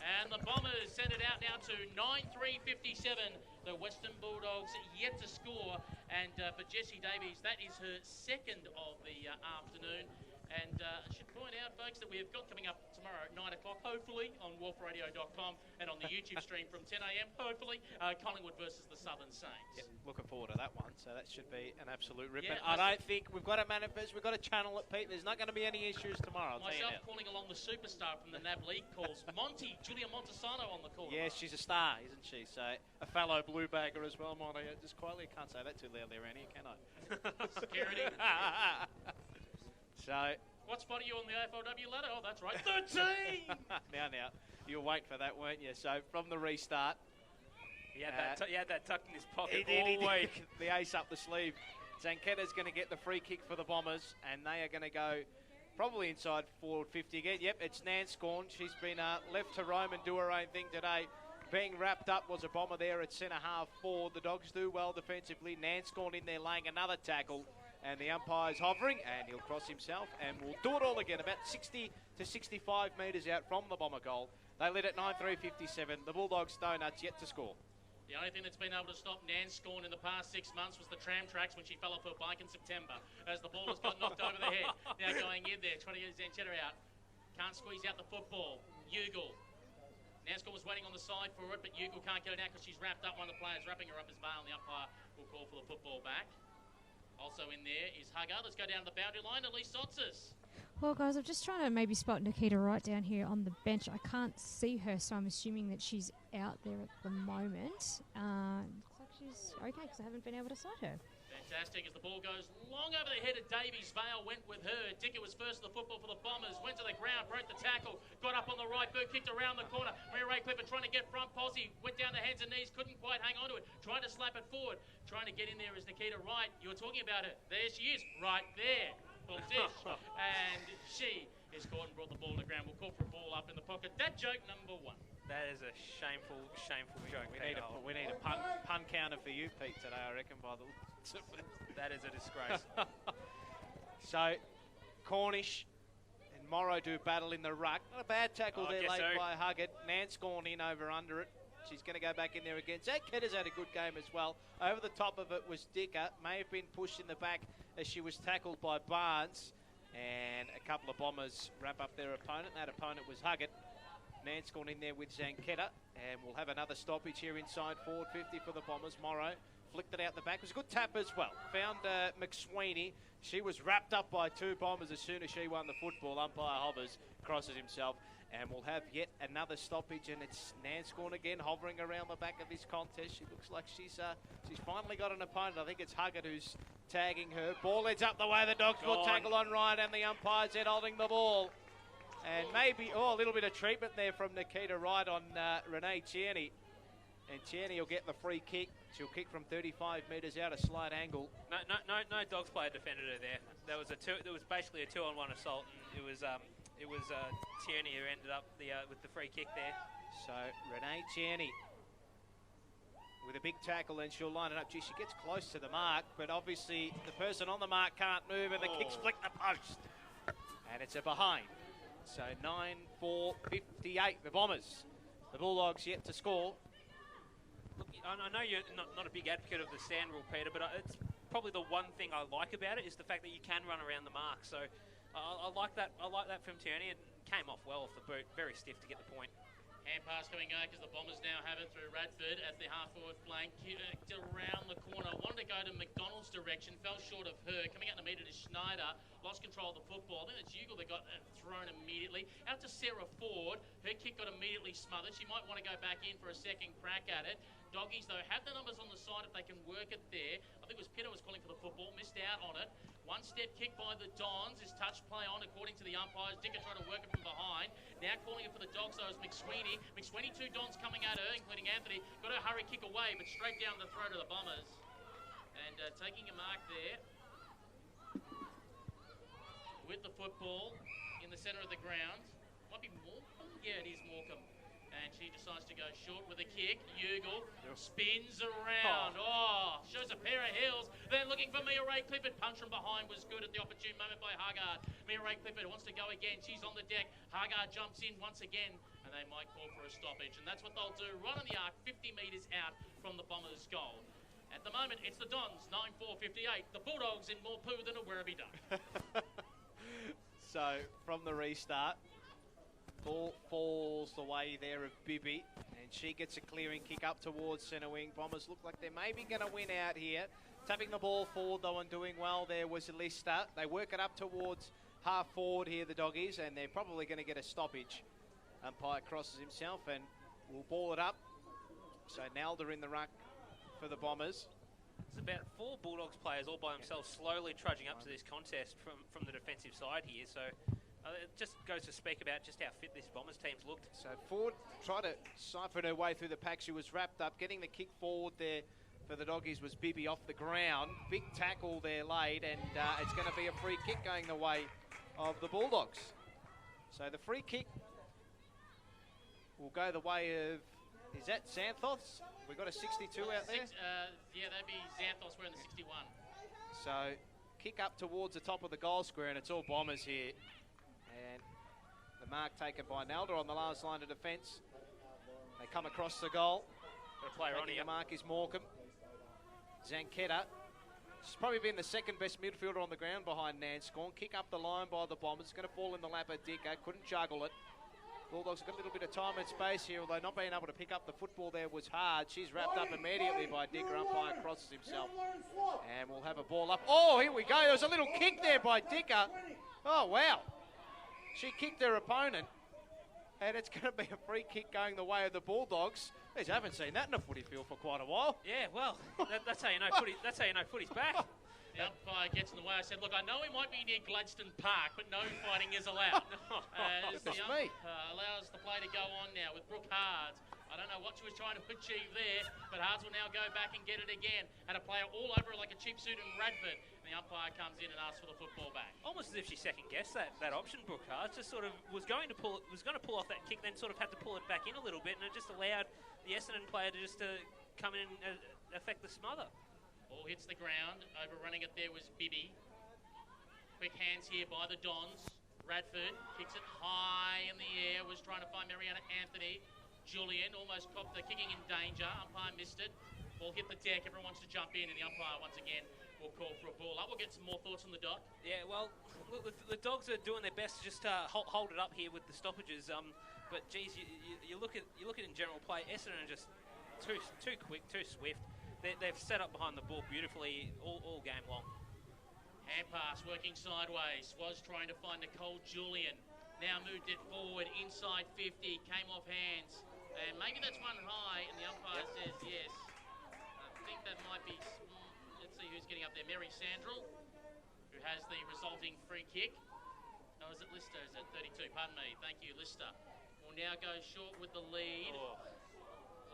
And the Bombers send it out now to 9-3-57. The Western Bulldogs yet to score. And for Jessie Davies, that is her second of the afternoon. And I should point out, folks, that we have got coming up tomorrow at 9 o'clock, hopefully, on wolfradio.com and on the YouTube stream from 10 a.m, hopefully, Collingwood versus the Southern Saints. Yep, looking forward to that one. So that should be an absolute ripper. Yeah, I don't think we've got to manifest, we've got to channel it, Pete. There's not going to be any issues tomorrow. Myself calling along the superstar from the NAB League calls, Julia Montesano on the call. Yes, she's a star, isn't she? So a fellow blue bagger as well, might I just quietly, can't say that too loudly around here, can I? Security. So... What spot are you on the AFLW ladder? Oh, that's right, 13! Now, you were waiting for that, weren't you? So, from the restart... He had that tucked in his pocket all week. The ace up the sleeve. Zanketta's going to get the free kick for the Bombers, and they are going to go probably inside forward 50 again. Yep, it's Nanscorn. She's been left to roam and do her own thing today. Being wrapped up was a Bomber there at centre-half forward. The Dogs do well defensively. Nanscorn in there laying another tackle. And the umpire's hovering, and he'll cross himself, and we'll do it all again, about 60 to 65 metres out from the Bomber goal. They led at 9-3-57. The Bulldogs Donuts yet to score. The only thing that's been able to stop Nanscorn in the past 6 months was the tram tracks when she fell off her bike in September, as the ball has got knocked over the head. Now going in there, trying to get Zanchetta out. Can't squeeze out the football. Ugle. Nanscorn was waiting on the side for it, but Ugle can't get it out because she's wrapped up. One of the players wrapping her up as bail, and the umpire will call for the football back. Also in there is Hugger. Let's go down to the boundary line. Elise Sotzis. Well, guys, I'm just trying to maybe spot Nikita Wright down here on the bench. I can't see her, so I'm assuming that she's out there at the moment. Looks like she's okay because I haven't been able to sight her. Fantastic as the ball goes long over the head of Davies. Vale went with her. Dicker was first to the football for the Bombers. Went to the ground, broke the tackle, got up on the right boot, kicked around the corner. Maria Ray Clifford trying to get front posse. Went down the hands and knees, couldn't quite hang on to it. Tried to slap it forward. Trying to get in there is Nikita Wright. You were talking about her. There she is, right there. Full dish. And she is caught and brought the ball to the ground. We'll call for a ball up in the pocket. That joke number 1. That is a shameful joke. We need a pun counter for you, Pete, today, I reckon, by the looks of it. That is a disgrace. So, Cornish and Morrow do battle in the ruck. Not a bad tackle there late by Huggett. Nance gone in over under it. She's going to go back in there again. Zach Ketter's had a good game as well. Over the top of it was Dicker. May have been pushed in the back as she was tackled by Barnes. And a couple of Bombers wrap up their opponent. That opponent was Huggett. Nance gone in there with Zanketta, and we'll have another stoppage here inside forward 50 for the Bombers. Morrow flicked it out the back. It was a good tap as well. Found McSweeney. She was wrapped up by 2 Bombers as soon as she won the football. Umpire Hobbers crosses himself, and we'll have yet another stoppage, and it's Nance gone again, hovering around the back of this contest. She looks like she's finally got an opponent. I think it's Huggett who's tagging her. Ball heads up the way. The Dogs will tackle on Ryan, and the umpire's head holding the ball. And maybe, a little bit of treatment there from Nikita Wright on Renee Tierney. And Tierney will get the free kick. She'll kick from 35 metres out, a slight angle. No Dogs player defended her there. There was basically a 2-on-1 assault, and it was Tierney who ended up with the free kick there. So Renee Tierney with a big tackle, and she'll line it up. Gee, she gets close to the mark, but obviously the person on the mark can't move, and the kicks flick the post. And it's a behind. So 9-4-58, the Bombers. The Bulldogs yet to score. Look, I know you're not a big advocate of the stand rule, Peter, but it's probably the one thing I like about it is the fact that you can run around the mark. So I like that. I like that from Tierney. It came off well off the boot. Very stiff to get the point. Hand pass coming out because the Bombers now have it through Radford at the half-forward flank. Around the corner. Wanted to go to McDonald's direction. Fell short of her. Coming out in the metre to Schneider. Lost control of the football. I think it's Ugle that got thrown immediately. Out to Sarah Ford. Her kick got immediately smothered. She might want to go back in for a second crack at it. Doggies, though, have the numbers on the side if they can work it there. I think it was Pitta was calling for the football. Missed out on it. One-step kick by the Dons is touch play on according to the umpires. Dicker trying to work it from behind. Now calling it for the Dogs, though, is McSweeney. McSweeney, 2 Dons coming at her, including Anthony. Got her hurry kick away, but straight down the throat of the Bombers. And taking a mark there with the football in the centre of the ground. Might be Morecambe? Yeah, it is Morecambe. And she decides to go short with a kick. Ugle spins around. Shows a pair of heels. They're looking for Mia Ray Clifford. Punch from behind was good at the opportune moment by Haggard. Mia Ray Clifford wants to go again. She's on the deck. Haggard jumps in once again, and they might call for a stoppage. And that's what they'll do. Right on the arc, 50 metres out from the Bombers' goal. At the moment, it's the Dons, 9-4-58. The Bulldogs in more poo than a Werribee duck. So, from the restart, ball falls the way there of Bibby, and she gets a clearing kick up towards centre wing. Bombers look like they're maybe going to win out here. Tapping the ball forward, though, and doing well there was Lister. They work it up towards half forward here, the Doggies, and they're probably going to get a stoppage. Umpire crosses himself, and we'll ball it up. So, Nalda in the ruck for the Bombers. It's about 4 Bulldogs players all by themselves slowly trudging up to this contest from the defensive side here. So it just goes to speak about just how fit this Bombers team's looked. So Ford tried to siphon her way through the pack. She was wrapped up. Getting the kick forward there for the Doggies was Bibby off the ground. Big tackle there laid, and it's going to be a free kick going the way of the Bulldogs. So the free kick will go the way of, is that Xanthos? We've got a 62 out there. Yeah, that'd be Xanthos wearing the 61. So kick up towards the top of the goal square, and it's all Bombers here. And the mark taken by Nalda on the last line of defence. They come across the goal. Got a player on here. The mark is Morecambe. Zanketta. She's probably been the second best midfielder on the ground behind Nance Scorn. Kick up the line by the Bombers. It's going to fall in the lap of Dicker. Couldn't juggle it. Bulldogs have got a little bit of time and space here, although not being able to pick up the football there was hard. She's wrapped up immediately by Dicker. Umpire crosses himself. And we'll have a ball up. Oh, here we go. There was a little kick there by Dicker. Oh, wow. She kicked her opponent. And it's going to be a free kick going the way of the Bulldogs. Geez, I haven't seen that in a footy field for quite a while. Yeah, well, that's how you know footy. That's how you know footy's back. The umpire gets in the way. I said, look, I know we might be near Gladstone Park, but no fighting is allowed. As the umpire allows the play to go on now with Brooke Hards. I don't know what she was trying to achieve there, but Hards will now go back and get it again. Had a player all over her like a cheap suit in Radford. And the umpire comes in and asks for the football back. Almost as if she second guessed that option, Brooke Hards. Just sort of was going to pull off that kick, then sort of had to pull it back in a little bit, and it just allowed the Essendon player to come in and affect the smother. Ball hits the ground. Overrunning it there was Bibby. Quick hands here by the Dons. Radford kicks it high in the air. Was trying to find Mariana Anthony. Julian almost copped the kicking in danger. Umpire missed it. Ball hit the deck. Everyone wants to jump in, and the umpire once again will call for a ball up. We'll get some more thoughts on the Doc. Yeah, well, look, the Dogs are doing their best to just hold it up here with the stoppages. But geez, you look at in general play. Essendon are just too quick, too swift. They've set up behind the ball beautifully all game long. Hand pass working sideways. Was trying to find Nicole Julian. Now moved it forward inside 50. Came off hands. And maybe that's one high, and the umpire says yes. I think that might be, let's see who's getting up there. Mary Sandrell, who has the resulting free kick. Oh, is it Lister? Is it 32? Pardon me. Thank you, Lister. Will now go short with the lead.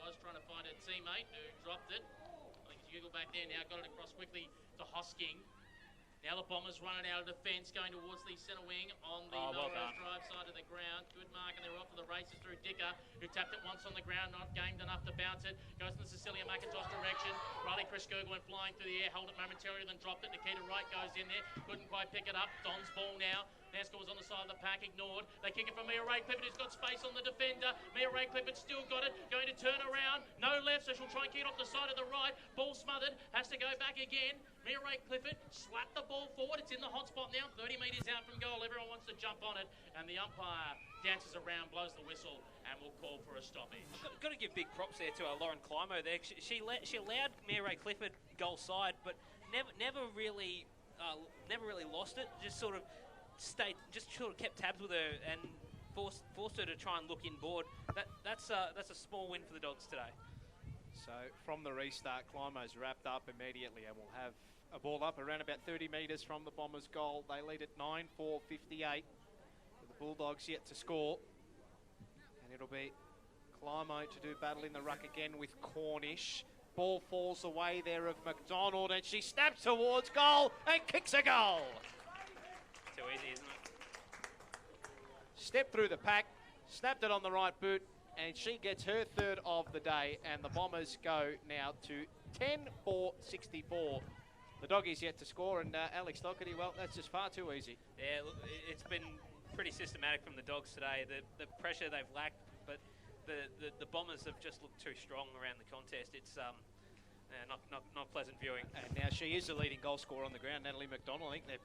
Was trying to find a teammate who dropped it. I think he's Google back there now. Got it across quickly to Hosking. Now the Bombers running out of defence, going towards the centre wing on the Melrose Drive side of the ground. Good mark, and they're off to the races through Dicker, who tapped it once on the ground, not gained enough to bounce it. Goes in the Cecilia McIntosh direction. Riley Chris-Gerg went flying through the air, held it momentarily, then dropped it. Nikita Wright goes in there, couldn't quite pick it up. Don's ball now. Nasco was on the side of the pack, ignored. They kick it from Mia Ray Clifford, who's got space on the defender. Mia Ray Clifford still got it, going to turn around. No left, so she'll try and kick it off the side of the right. Ball smothered, has to go back again. Mia Ray Clifford slapped the ball forward. It's in the hot spot now, 30 metres out from goal. Everyone wants to jump on it, and the umpire dances around, blows the whistle, and will call for a stoppage. Got to give big props there to Lauren Climo there. She allowed Mia Ray Clifford goal side, but never really lost it. Just sort of kept tabs with her and forced her to try and look inboard. That's a small win for the Dogs today. So from the restart, Climo's wrapped up immediately, and we'll have a ball up around about 30 metres from the Bombers' goal. They lead at 9-4-58. The Bulldogs yet to score, and it'll be Climo to do battle in the ruck again with Cornish. Ball falls away there of McDonald, and she snaps towards goal and kicks a goal. Too easy, isn't it? Stepped through the pack, snapped it on the right boot, and she gets her third of the day, and the Bombers go now to 10-4-64. The Doggies yet to score, and Alex Doherty, well, that's just far too easy. Yeah, look, it's been pretty systematic from the Dogs today. The pressure they've lacked, but the Bombers have just looked too strong around the contest. It's not pleasant viewing. And now she is the leading goal scorer on the ground, Natalie McDonald. I think they're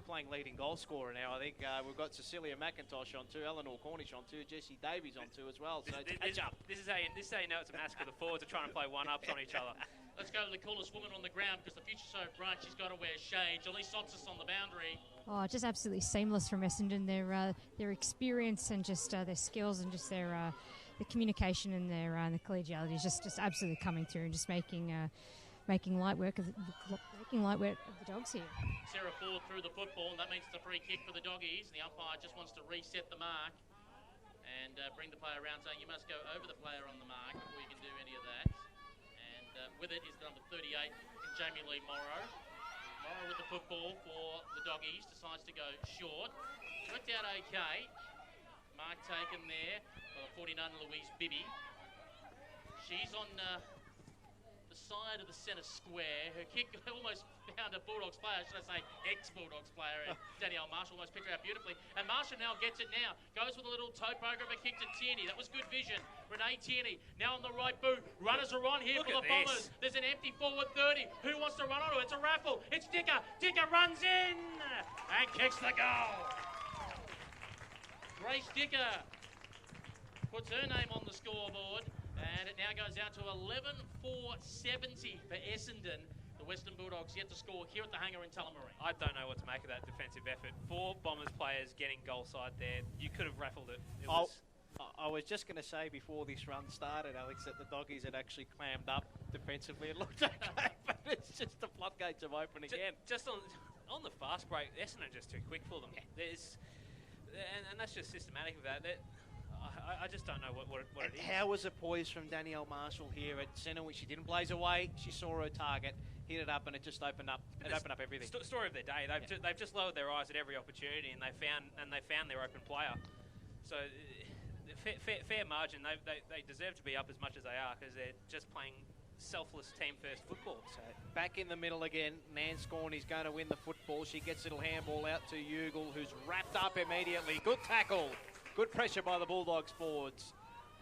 playing leading goal scorer now. I think we've got Cecilia McIntosh on two, Eleanor Cornish on two, Jessie Davies on two as well. So catch up. This is how you know it's a massacre. The forwards are trying to play one-ups on each other. Let's go to the coolest woman on the ground, because the future's so bright. She's got to wear shades. Elise Sotsis on the boundary. Oh, just absolutely seamless from Essendon. Their experience and just their skills and just their the communication and their the collegiality is just absolutely coming through and just making light work of the Dogs here. Sarah Ford through the football, and that means it's a free kick for the Doggies. The umpire just wants to reset the mark and bring the player around, saying you must go over the player on the mark before you can do any of that. And with it is the number 38, Jamie Lee Morrow. Morrow with the football for the Doggies, decides to go short. Worked out okay. Mark taken there for the 49, Louise Bibby. She's on the side of the centre square. Her kick almost found a Bulldogs player, should I say ex-Bulldogs player, and Danielle Marshall almost picked her out beautifully. And Marshall now gets it now. Goes with a little toe poker of a kick to Tierney. That was good vision. Renee Tierney now on the right boot. Runners are on here for the Bombers. There's an empty forward 30. Who wants to run on it? It's a raffle. It's Dicker. Dicker runs in and kicks the goal. Grace Dicker puts her name on the scoreboard. And it now goes out to 11-4-70 for Essendon. The Western Bulldogs yet to score here at the hangar in Tullamarine. I don't know what to make of that defensive effort. 4 Bombers players getting goal side there. You could have raffled it. I was just going to say before this run started, Alex, that the Doggies had actually clammed up defensively. It looked okay, but it's just the floodgates have opened again. Just on the fast break, Essendon are just too quick for them. There's, and that's just systematic of that. I just don't know what it is. How was it poised from Danielle Marshall here at centre when she didn't blaze away? She saw her target, hit it up, and it just opened up. It opened up everything. Story of their day. They've just lowered their eyes at every opportunity, and they found their open player. So fair margin. They deserve to be up as much as they are because they're just playing selfless team-first football. So back in the middle again, Nanscorn is going to win the football. She gets a little handball out to Ugle, who's wrapped up immediately. Good tackle. Good pressure by the Bulldogs forwards.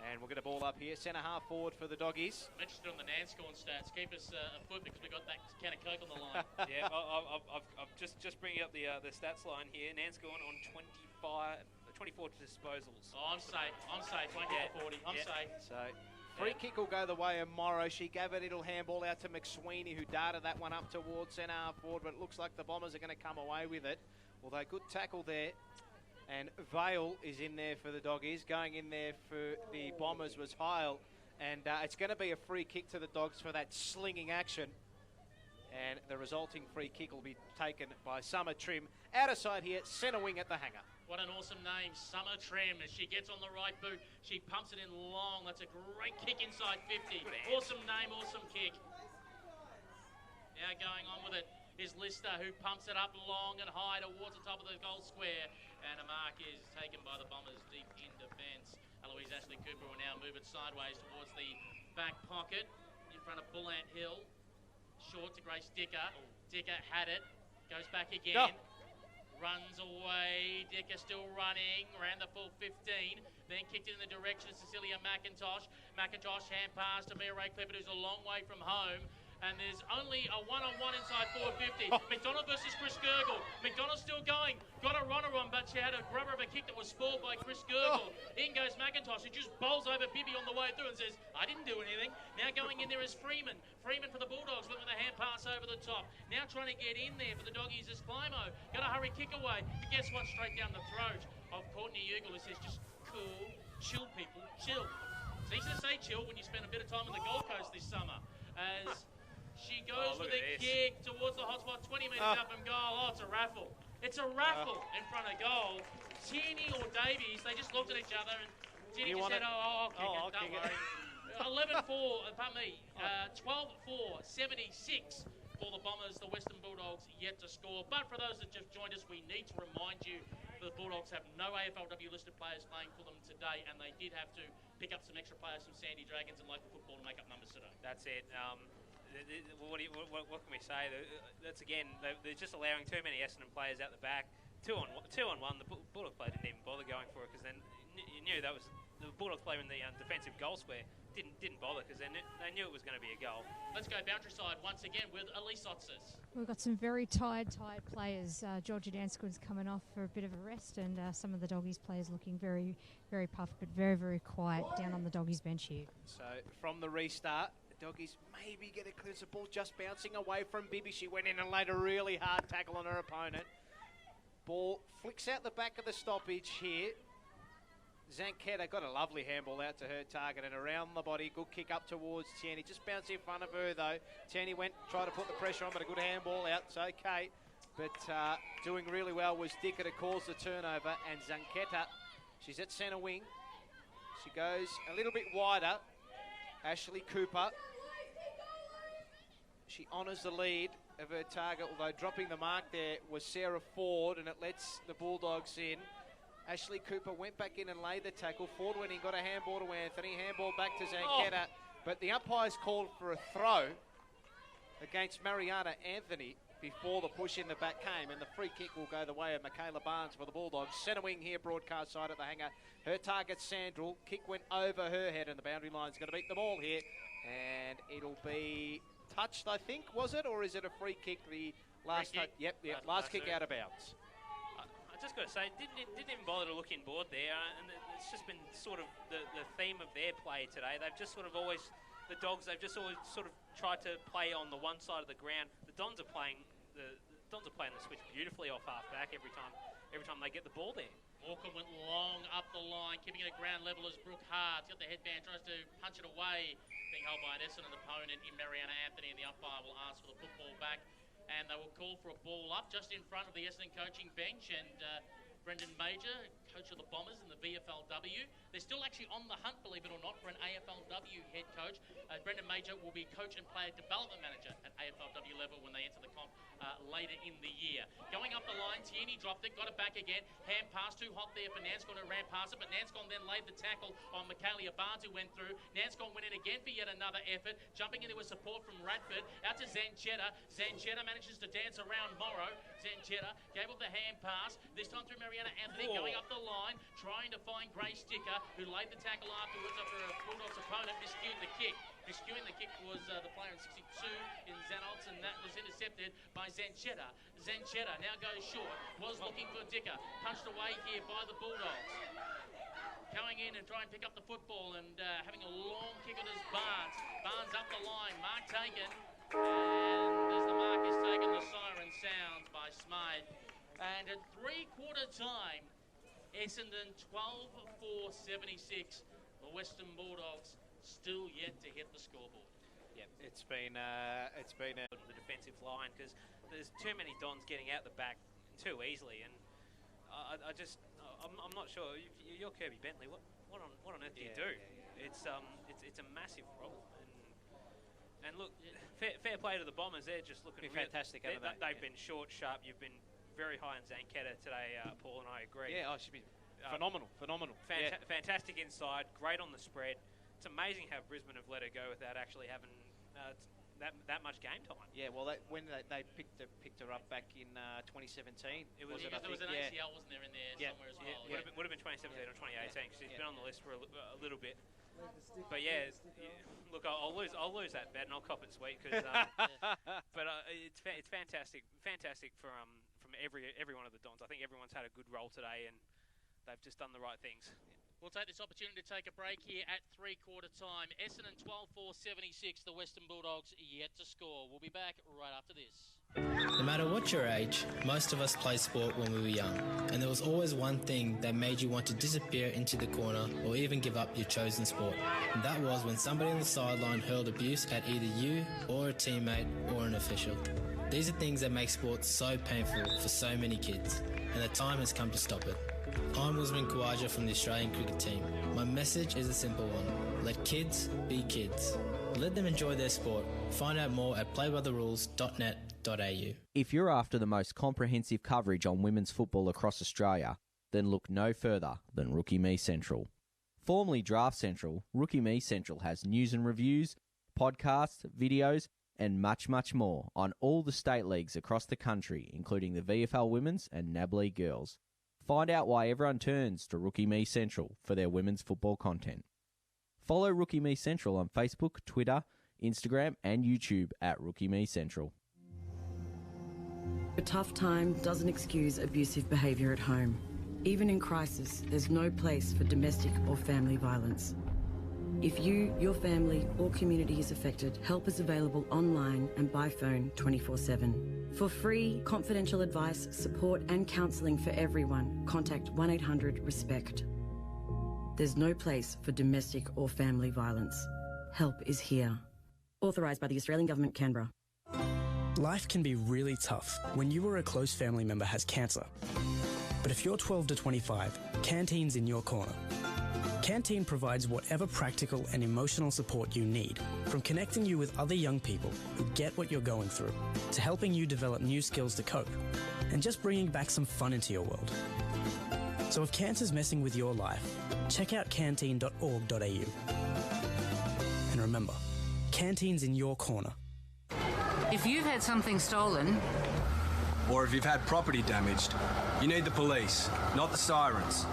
And we'll get a ball up here. Centre half forward for the Doggies. I'm interested on the Nanscorn stats. Keep us a foot because we got that can of Coke on the line. Yeah, I've just bringing up the stats line here. Nanscorn on 24 disposals. Oh, I'm safe. 20 40. I'm safe. So free kick will go the way of Morrow. She gave a little handball out to McSweeney, who darted that one up towards centre half forward, but it looks like the Bombers are going to come away with it. Although good tackle there. And Vale is in there for the Doggies. Going in there for the Bombers was Heil. And it's going to be a free kick to the Dogs for that slinging action. And the resulting free kick will be taken by Summer Trim. Out of sight here, centre wing at the hanger. What an awesome name, Summer Trim. As she gets on the right boot, she pumps it in long. That's a great kick inside 50. Awesome name, awesome kick. Now going on with it is Lister, who pumps it up long and high towards the top of the goal square. And a mark is taken by the Bombers deep in defence. Eloise Ashley Cooper will now move it sideways towards the back pocket in front of Bullant Hill. Short to Grace Dicker. Dicker had it. Goes back again. Runs away. Dicker still running. Ran the full 15. Then kicked it in the direction of Cecilia McIntosh. McIntosh hand pass to Mia Ray Clifford, who's a long way from home. And there's only a one-on-one inside 450. McDonald versus Chris Gurgle. McDonald's still going. Got a runner on, but she had a grubber of a kick that was spoiled by Chris Gurgle. In goes McIntosh, who just bowls over Bibby on the way through and says, I didn't do anything. Now going in there is Freeman. Freeman for the Bulldogs with a hand pass over the top. Now trying to get in there for the Doggies is Climo. Got to hurry kick away. But guess what? Straight down the throat of Courtney Ugle, who says, just cool, chill, people, chill. It's easy to say chill when you spend a bit of time on the Gold Coast this summer. As she goes with a kick towards the hotspot, 20 metres out from goal. Oh, it's a raffle. It's a raffle in front of goal. Tierney or Davies, they just looked at each other and Tierney just said, I'll kick it, don't worry. 11-4, pardon me, 12-4, 76 for the Bombers. The Western Bulldogs yet to score. But for those that just joined us, we need to remind you that the Bulldogs have no AFLW listed players playing for them today, and they did have to pick up some extra players from Sandy Dragons and local football to make up numbers today. That's it. What can we say? That's again, they're just allowing too many Essendon players out the back. Two on one. The Bulldogs player didn't even bother going for it because then you knew that was the Bulldogs player in the defensive goal square. Didn't bother because they knew it was going to be a goal. Let's go boundary side once again with Elise Otzes. We've got some very tired players. Georgia Danscoon's coming off for a bit of a rest, and some of the Doggies players looking very, very puffed, but very, very quiet down on the Doggies bench here. So from the restart, the Doggies maybe get a clearance. The ball just bouncing away from Bibby. She went in and laid a really hard tackle on her opponent. Ball flicks out the back of the stoppage here. Zanchetta got a lovely handball out to her target and around the body. Good kick up towards Tierney. Just bounced in front of her though. Tierney tried to put the pressure on, but a good handball out. It's okay. But doing really well was Dicker to cause the turnover. And Zanchetta, she's at centre wing. She goes a little bit wider. Ashley Cooper. She honours the lead of her target, although dropping the mark there was Sarah Ford, and it lets the Bulldogs in. Ashley Cooper went back in and laid the tackle. Ford went in, got a handball to Anthony. Handball back to Zanchetta. But the umpires called for a throw against Mariana Anthony before the push in the back came. And the free kick will go the way of Michaela Barnes for the Bulldogs. Centre wing here, broadcast side at the hanger. Her target, Sandrell. Kick went over her head, and the boundary line's going to beat the ball here. And it'll be touched, I think, was it? Or is it a free kick? The last touch. Yep, last kick out of bounds. I just got to say, didn't even bother to look inboard there, and it's just been sort of the theme of their play today. They've just sort of always, the Dogs, they've just always sort of tried to play on the one side of the ground. The Dons are playing the switch beautifully off half back every time they get the ball there. Auckland went long up the line, keeping it at ground level as Brooke Hart's got the headband, tries to punch it away, being held by an Essendon opponent in Mariana Anthony, and the umpire will ask for the football back, and they will call for a ball up just in front of the Essendon coaching bench, and Brendan Major, coach of the Bombers in the VFLW. They're still actually on the hunt, believe it or not, for an AFLW head coach. Brendan Major will be coach and player development manager at AFLW level when they enter the comp later in the year. Going up the line, Tierney dropped it, got it back again. Hand pass, too hot there for Nanscon to ram past it, but Nanscon then laid the tackle on Michaelia Barnes, who went through. Nanscon went in again for yet another effort, jumping into a support from Radford. Out to Zanchetta. Zanchetta manages to dance around Morrow. Zanchetta gave up the hand pass, this time through Mariana Anthony, going up the line, trying to find Grace Dicker, who laid the tackle afterwards after a Bulldogs opponent miscued the kick. Miscuing the kick was the player in 62 in Zanolts, and that was intercepted by Zanchetta. Zanchetta now goes short, was looking for Dicker, punched away here by the Bulldogs. Going in and trying to pick up the football and having a long kick on his Barnes. Barnes up the line, mark taken, and as the mark is taken, the siren sounds by Smythe. And at three-quarter time, Essendon 12-4-76. The Western Bulldogs still yet to hit the scoreboard. Yeah, it's been the defensive line, because there's too many Dons getting out the back too easily, and I'm not sure. You're Kirby Bentley. What on earth do you do? Yeah. It's a massive problem. And look, fair play to the Bombers. They're just looking fantastic. They've been short, sharp. You've been very high on Zanchetta today, Paul, and I agree. Yeah, she's been phenomenal. Fantastic inside, great on the spread. It's amazing how Brisbane have let her go without actually having that much game time. Yeah, well, when they picked her up back in 2017, there was an ACL, wasn't there, in there somewhere as well? Yeah. Would have been 2017 or 2018 because she's been on the list for a little bit. But look, I'll lose that bet and I'll cop it sweet because. But it's fantastic from every one of the Dons. I think everyone's had a good role today and they've just done the right things. We'll take this opportunity to take a break here at three-quarter time. Essendon 12-4-76. The Western Bulldogs yet to score. We'll be back right after this. No matter what your age, most of us played sport when we were young, and there was always one thing that made you want to disappear into the corner or even give up your chosen sport. And that was when somebody on the sideline hurled abuse at either you or a teammate or an official. These are things that make sport so painful for so many kids, and the time has come to stop it. I'm Usman Khawaja from the Australian cricket team. My message is a simple one. Let kids be kids. Let them enjoy their sport. Find out more at playbytherules.net.au. If you're after the most comprehensive coverage on women's football across Australia, then look no further than Rookie Me Central. Formerly Draft Central, Rookie Me Central has news and reviews, podcasts, videos, and much, much more on all the state leagues across the country, including the VFL Women's and NAB League Girls. Find out why everyone turns to Rookie Me Central for their women's football content. Follow Rookie Me Central on Facebook, Twitter, Instagram and YouTube at Rookie Me Central. A tough time doesn't excuse abusive behaviour at home. Even in crisis, there's no place for domestic or family violence. If you, your family or community is affected, help is available online and by phone 24/7. For free, confidential advice, support and counselling for everyone, contact 1-800-RESPECT. There's no place for domestic or family violence. Help is here. Authorised by the Australian Government, Canberra. Life can be really tough when you or a close family member has cancer. But if you're 12 to 25, Canteen's in your corner. Canteen provides whatever practical and emotional support you need, from connecting you with other young people who get what you're going through, to helping you develop new skills to cope, and just bringing back some fun into your world. So if cancer's messing with your life, check out canteen.org.au. And remember, Canteen's in your corner. If you've had something stolen, or if you've had property damaged, you need the police, not the sirens.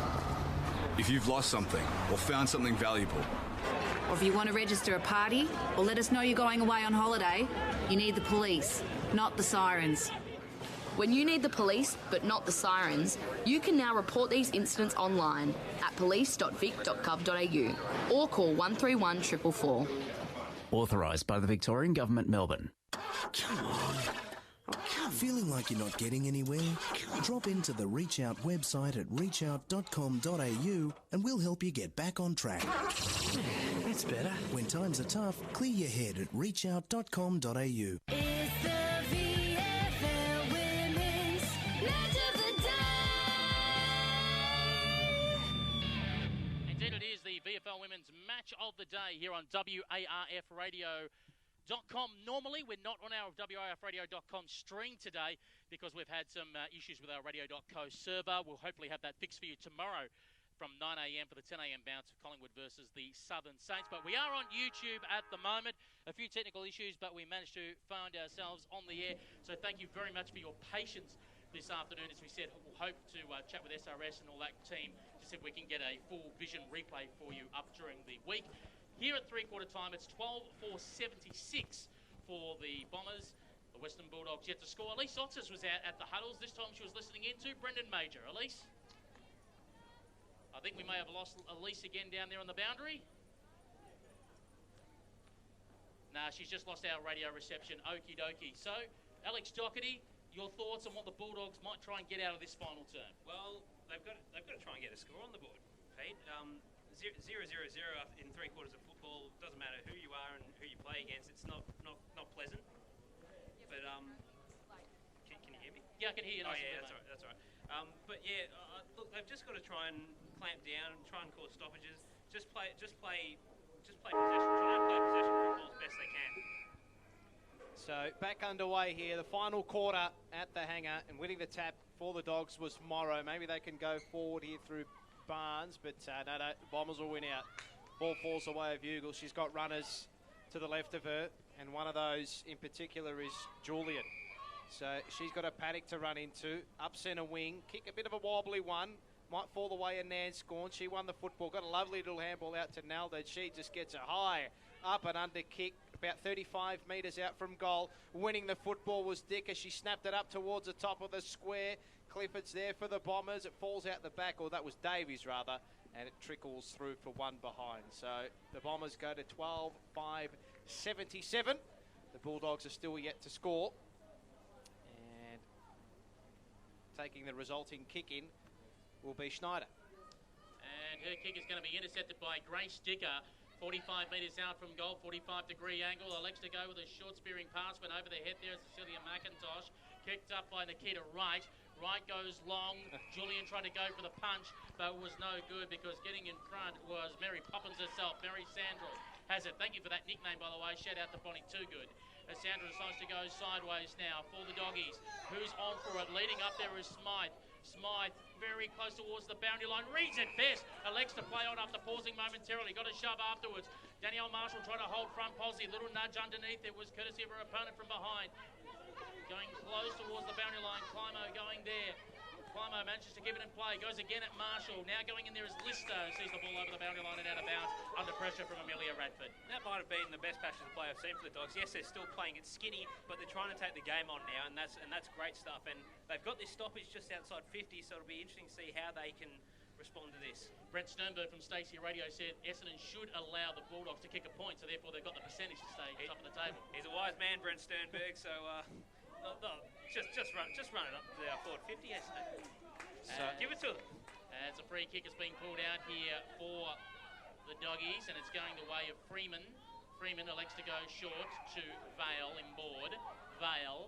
If you've lost something or found something valuable, or if you want to register a party or let us know you're going away on holiday, you need the police, not the sirens. When you need the police, but not the sirens, you can now report these incidents online at police.vic.gov.au or call 131 444. Authorised by the Victorian Government, Melbourne. Come on. Oh, come Feeling like you're not getting anywhere? Drop into the Reach Out website at reachout.com.au and we'll help you get back on track. That's better. When times are tough, clear your head at reachout.com.au. It's the VFL Women's Match of the Day. Indeed it is the VFL Women's Match of the Day here on WARFradio.com. Normally, we're not on our WARFradio.com stream today because we've had some issues with our radio.co server. We'll hopefully have that fixed for you tomorrow from 9 a.m. for the 10 a.m. bounce of Collingwood versus the Southern Saints. But we are on YouTube at the moment. A few technical issues, but we managed to find ourselves on the air. So thank you very much for your patience this afternoon. As we said, we'll hope to chat with SRS and all that team to see if we can get a full vision replay for you up during the week. Here at three-quarter time, it's 12-4-76 for the Bombers. The Western Bulldogs yet to score. Elise Otzes was out at the huddles. This time she was listening in to Brendan Major. Elise? I think we may have lost Elise again down there on the boundary. Nah, she's just lost our radio reception. Okie dokie. So, Alex Doherty, your thoughts on what the Bulldogs might try and get out of this final term? Well, they've got to try and get a score on the board, Pete. 0-0-0 in three-quarters of football. Doesn't matter who you are and who you play against. It's not pleasant. But can you hear me? Yeah, I can hear you. Oh yeah, that's all right. But yeah, look, they've just got to try and clamp down, try and cause stoppages. Just play possession. Try and play possession football as best they can. So back underway here, the final quarter at the hangar, and winning the tap for the Dogs was Morrow. Maybe they can go forward here through Barnes, but no, the Bombers will win out. Ball falls away of Ugle. She's got runners to the left of her, and one of those in particular is Julian. So she's got a paddock to run into. Up centre wing, kick a bit of a wobbly one. Might fall away in Nan Scorn. She won the football. Got a lovely little handball out to Naldo. She just gets a high up and under kick, about 35 metres out from goal. Winning the football was Dick as she snapped it up towards the top of the square. Clifford's there for the Bombers. It falls out the back, or that was Davies rather, and it trickles through for one behind. So the Bombers go to 12-5-77. The Bulldogs are still yet to score. And taking the resulting kick in will be Schneider. And her kick is going to be intercepted by Grace Dicker. 45 metres out from goal, 45-degree angle. Elects to go with a short spearing pass, went over the head there. Cecilia McIntosh, kicked up by Nikita Wright. Wright goes long. Julian tried to go for the punch, but it was no good because getting in front was Mary Poppins herself. Mary Sandrell has it. Thank you for that nickname, by the way. Shout out to Bonnie Toogood. As Sandra decides to go sideways now for the Doggies. Who's on for it? Leading up there is Smythe. Smythe very close towards the boundary line. Reads it best. Elects to play on after pausing momentarily. Got a shove afterwards. Danielle Marshall trying to hold front posse. Little nudge underneath. It was courtesy of her opponent from behind. Going close towards the boundary line. Climo going there. Climo manages to keep it in play. Goes again at Marshall. Now going in there is Lister. Sees the ball over the boundary line and out of bounds. Under pressure from Amelia Radford. That might have been the best patch of the play I've seen for the Dogs. Yes, they're still playing it skinny, but they're trying to take the game on now, and that's great stuff. And they've got this stoppage just outside 50, so it'll be interesting to see how they can respond to this. Brent Sternberg from Stacey Radio said Essendon should allow the Bulldogs to kick a point, so therefore they've got the percentage to stay top of the table. He's a wise man, Brent Sternberg. So just run it up to our forward 50. So give it to them. As a free kick is being pulled out here for the Doggies, and it's going the way of Freeman. Freeman elects to go short to Vale inboard. Vale.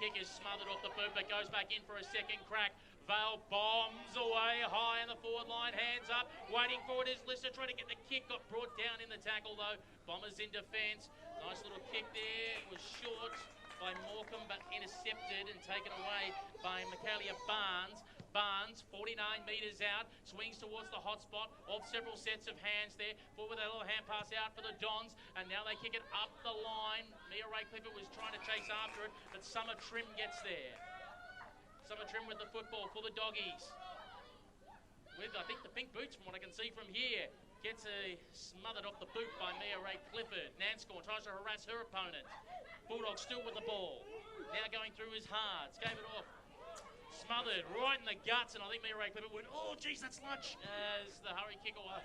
Kick is smothered off the boot, but goes back in for a second crack. Vale bombs away high in the forward line, hands up, waiting for it is Lister, trying to get the kick, got brought down in the tackle though. Bombers in defence, nice little kick there, it was short by Morecambe but intercepted and taken away by Michaelia Barnes. Barnes, 49 metres out, swings towards the hot spot of several sets of hands there. Forward with a little hand pass out for the Dons, and now they kick it up the line. Mia Ray Clifford was trying to chase after it, but Summer Trim gets there. Summer Trim with the football for the Doggies. With, I think, the pink boots from what I can see from here. Gets smothered off the boot by Mia Ray Clifford. Nanscorn tries to harass her opponent. Bulldogs still with the ball. Now going through his hards. Gave it off. Smothered right in the guts, and I think Mia Ray Clifford went, oh, geez, that's lunch. As the hurry kick away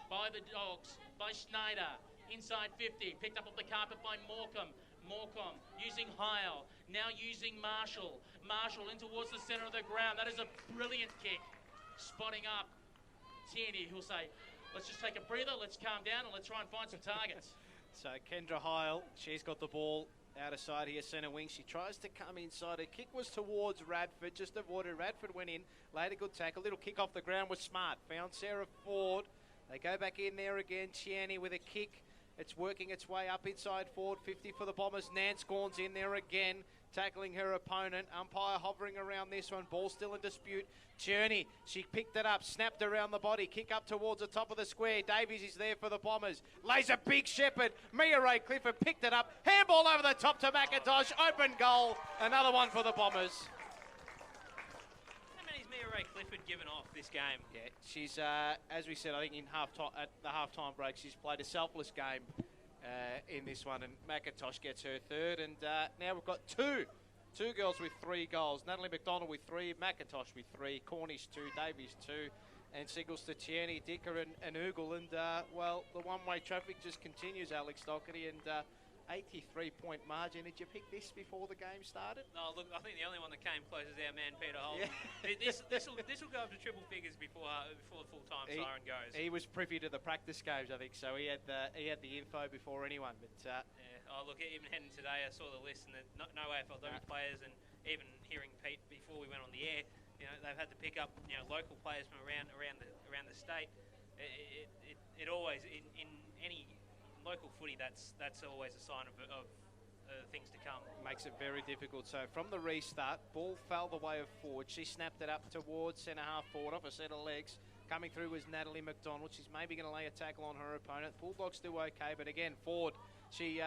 by the Dogs, by Schneider. Inside 50, picked up off the carpet by Morecambe. Morecambe using Heil, now using Marshall. Marshall in towards the centre of the ground. That is a brilliant kick. Spotting up Tierney, who'll say, let's just take a breather, let's calm down, and let's try and find some targets. So Kendra Heil, she's got the ball out of side here, centre wing. She tries to come inside. Her kick was towards Radford, just avoided. Radford went in, laid a good tackle. Little kick off the ground was smart. Found Sarah Ford. They go back in there again. Chiani with a kick. It's working its way up inside forward. 50 for the Bombers. Nance Gorn's in there again, tackling her opponent. Umpire hovering around this one. Ball still in dispute. Journey, she picked it up, snapped around the body, kick up towards the top of the square. Davies is there for the Bombers. Lays a big shepherd. Mia Ray Clifford picked it up. Handball over the top to McIntosh. Open goal. Another one for the Bombers. How many's Mia Ray Clifford given off this game? Yeah, she's, as we said, I think at the half-time break, she's played a selfless game in this one, and McIntosh gets her third, and now we've got two girls with 3 goals. Natalie McDonald with 3, McIntosh with 3, Cornish 2, Davies 2, and Siggles to Tierney, Dicker and Ugle. And, well, the one-way traffic just continues, Alex Doherty, and 83-point margin. Did you pick this before the game started? No, look, I think the only one that came close is our man Peter Holden. Yeah. This will go up to triple figures before the full-time siren goes. He was privy to the practice games, I think, so he had the info before anyone. But yeah. Oh, look, even heading today, I saw the list, and no AFLW players, and even hearing Pete before we went on the air, you know, they've had to pick up, you know, local players from around the state. It always in any local footy, that's always a sign of things to come. Makes it very difficult. So from the restart, ball fell the way of Ford. She snapped it up towards centre half forward off a set of legs. Coming through was Natalie McDonald. She's maybe going to lay a tackle on her opponent. Bulldogs do okay, but again, Ford, she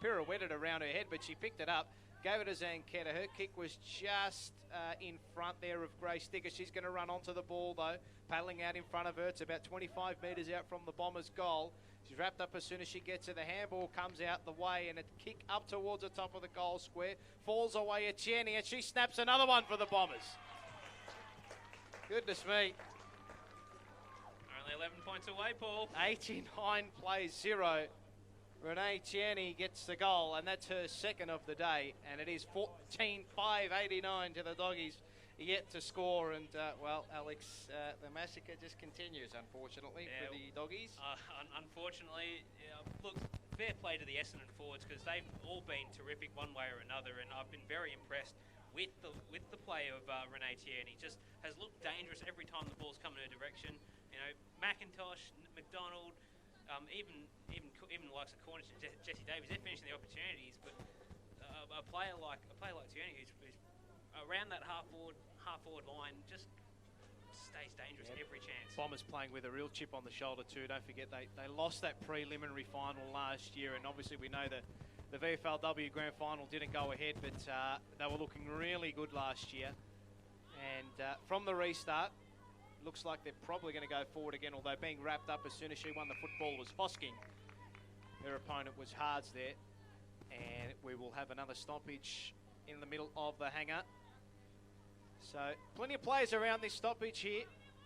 pirouetted around her head, but she picked it up. Gave it to Zanchetta. Her kick was just in front there of Grace Dicker. She's going to run onto the ball, though. Paddling out in front of her. It's about 25 metres out from the Bombers' goal. She's wrapped up as soon as she gets to the handball, comes out the way, and a kick up towards the top of the goal square. Falls away at Jenny, and she snaps another one for the Bombers. Goodness me. Only 11 points away, Paul. 89 plays 0. Renee Tierney gets the goal, and that's her second of the day, and it is 14-5-89 to the Doggies yet to score. And well, Alex, the massacre just continues, unfortunately, for the Doggies. Unfortunately, look, fair play to the Essendon forwards, because they've all been terrific one way or another, and I've been very impressed with the play of Renee Tierney. Just has looked dangerous every time the ball's come in her direction. You know, McIntosh, McDonald, even the likes of Cornish and Jessie Davies, they're finishing the opportunities, but a player like Tierney, who's around that half forward line, just stays dangerous every chance. Bombers playing with a real chip on the shoulder too. Don't forget they lost that preliminary final last year, and obviously we know that the VFLW Grand Final didn't go ahead, but they were looking really good last year. And from the restart, looks like they're probably going to go forward again, although being wrapped up as soon as she won the football was Hosking. Her opponent was Hards there. And we will have another stoppage in the middle of the hangar. So plenty of players around this stoppage here.